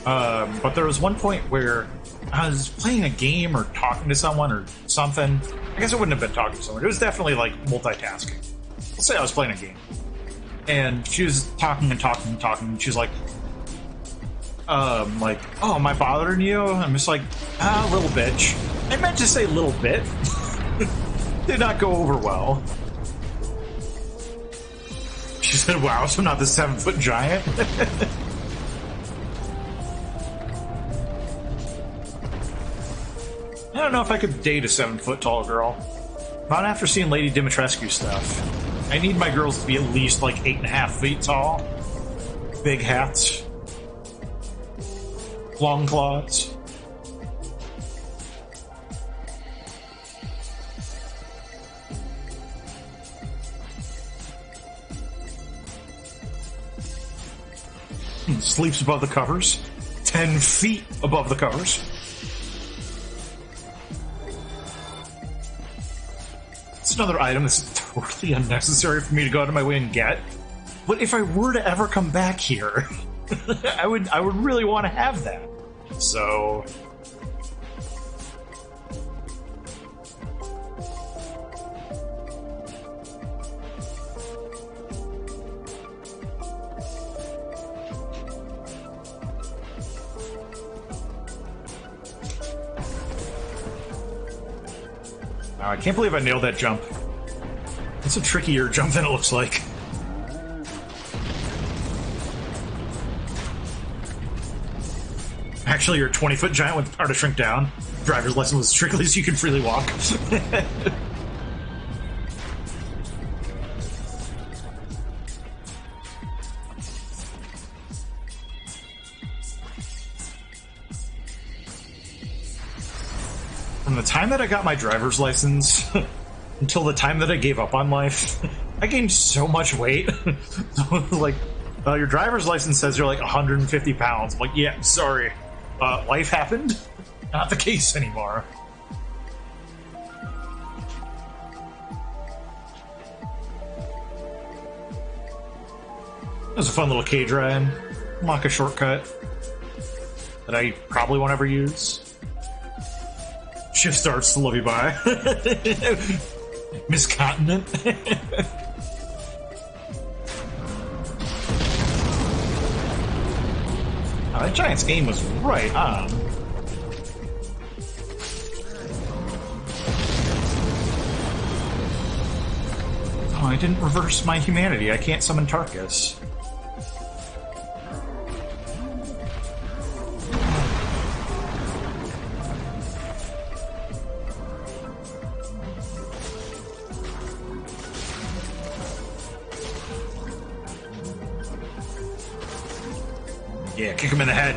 But there was one point where I was playing a game or talking to someone or something. I guess I wouldn't have been talking to someone. It was definitely like multitasking. Let's say I was playing a game. And she was talking and talking and talking. And she's like, oh, am I bothering you? I'm just like, little bitch. I meant to say little bit. Did not go over well. She said, wow, so I'm not the 7-foot giant? I don't know if I could date a 7-foot tall girl. Not after seeing Lady Dimitrescu stuff. I need my girls to be at least like 8.5 feet tall. Big hats. Long claws. Sleeps above the covers. 10 feet above the covers. It's another item that's totally unnecessary for me to go out of my way and get. But if I were to ever come back here, I would really want to have that. So wow, I can't believe I nailed that jump. It's a trickier jump than it looks like. Actually, you're a 20-foot giant with power to shrink down. Driver's license was strictly so you can freely walk. From the time that I got my driver's license until the time that I gave up on life, I gained so much weight. Like, your driver's license says you're like 150 pounds. I'm like, yeah, sorry. Life happened. Not the case anymore. That was a fun little cage ride. Unlock a shortcut that I probably won't ever use. Shift starts to love you bye. Miscontinent. Oh, that giant's aim was right on. Oh, I didn't reverse my humanity. I can't summon Tarkus. Yeah, kick him in the head.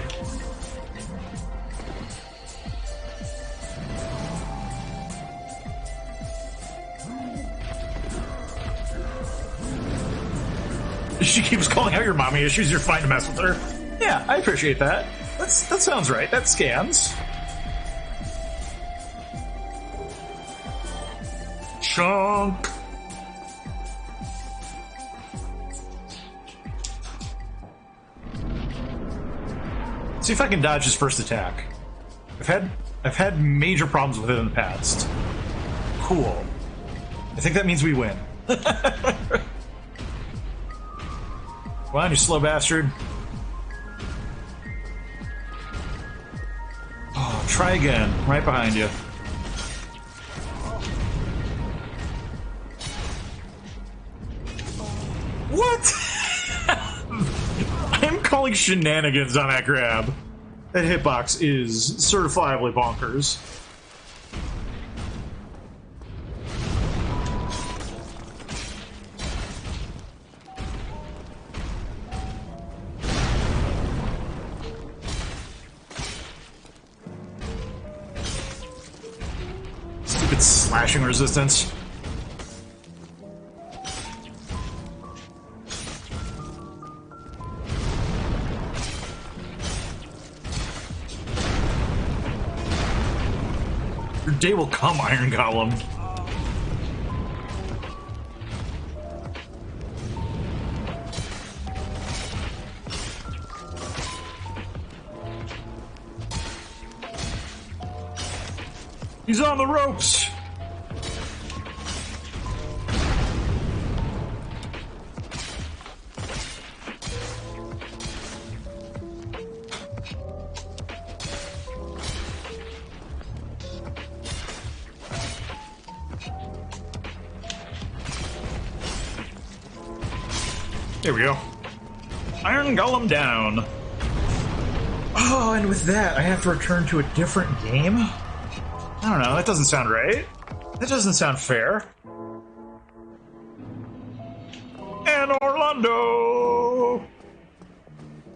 She keeps calling out your mommy issues. You're fine to mess with her. Yeah, I appreciate that. That sounds right. That scans. Chunk. See if I can dodge his first attack. I've had major problems with it in the past. Cool. I think that means we win. Come on, you slow bastard. Oh, try again. Right behind you. What? I'm calling shenanigans on that grab. That hitbox is certifiably bonkers. Stupid slashing resistance. Your day will come, Iron Golem. He's on the ropes! There we go. Iron Golem down. Oh, and with that, I have to return to a different game? I don't know, that doesn't sound right. That doesn't sound fair. And Orlando!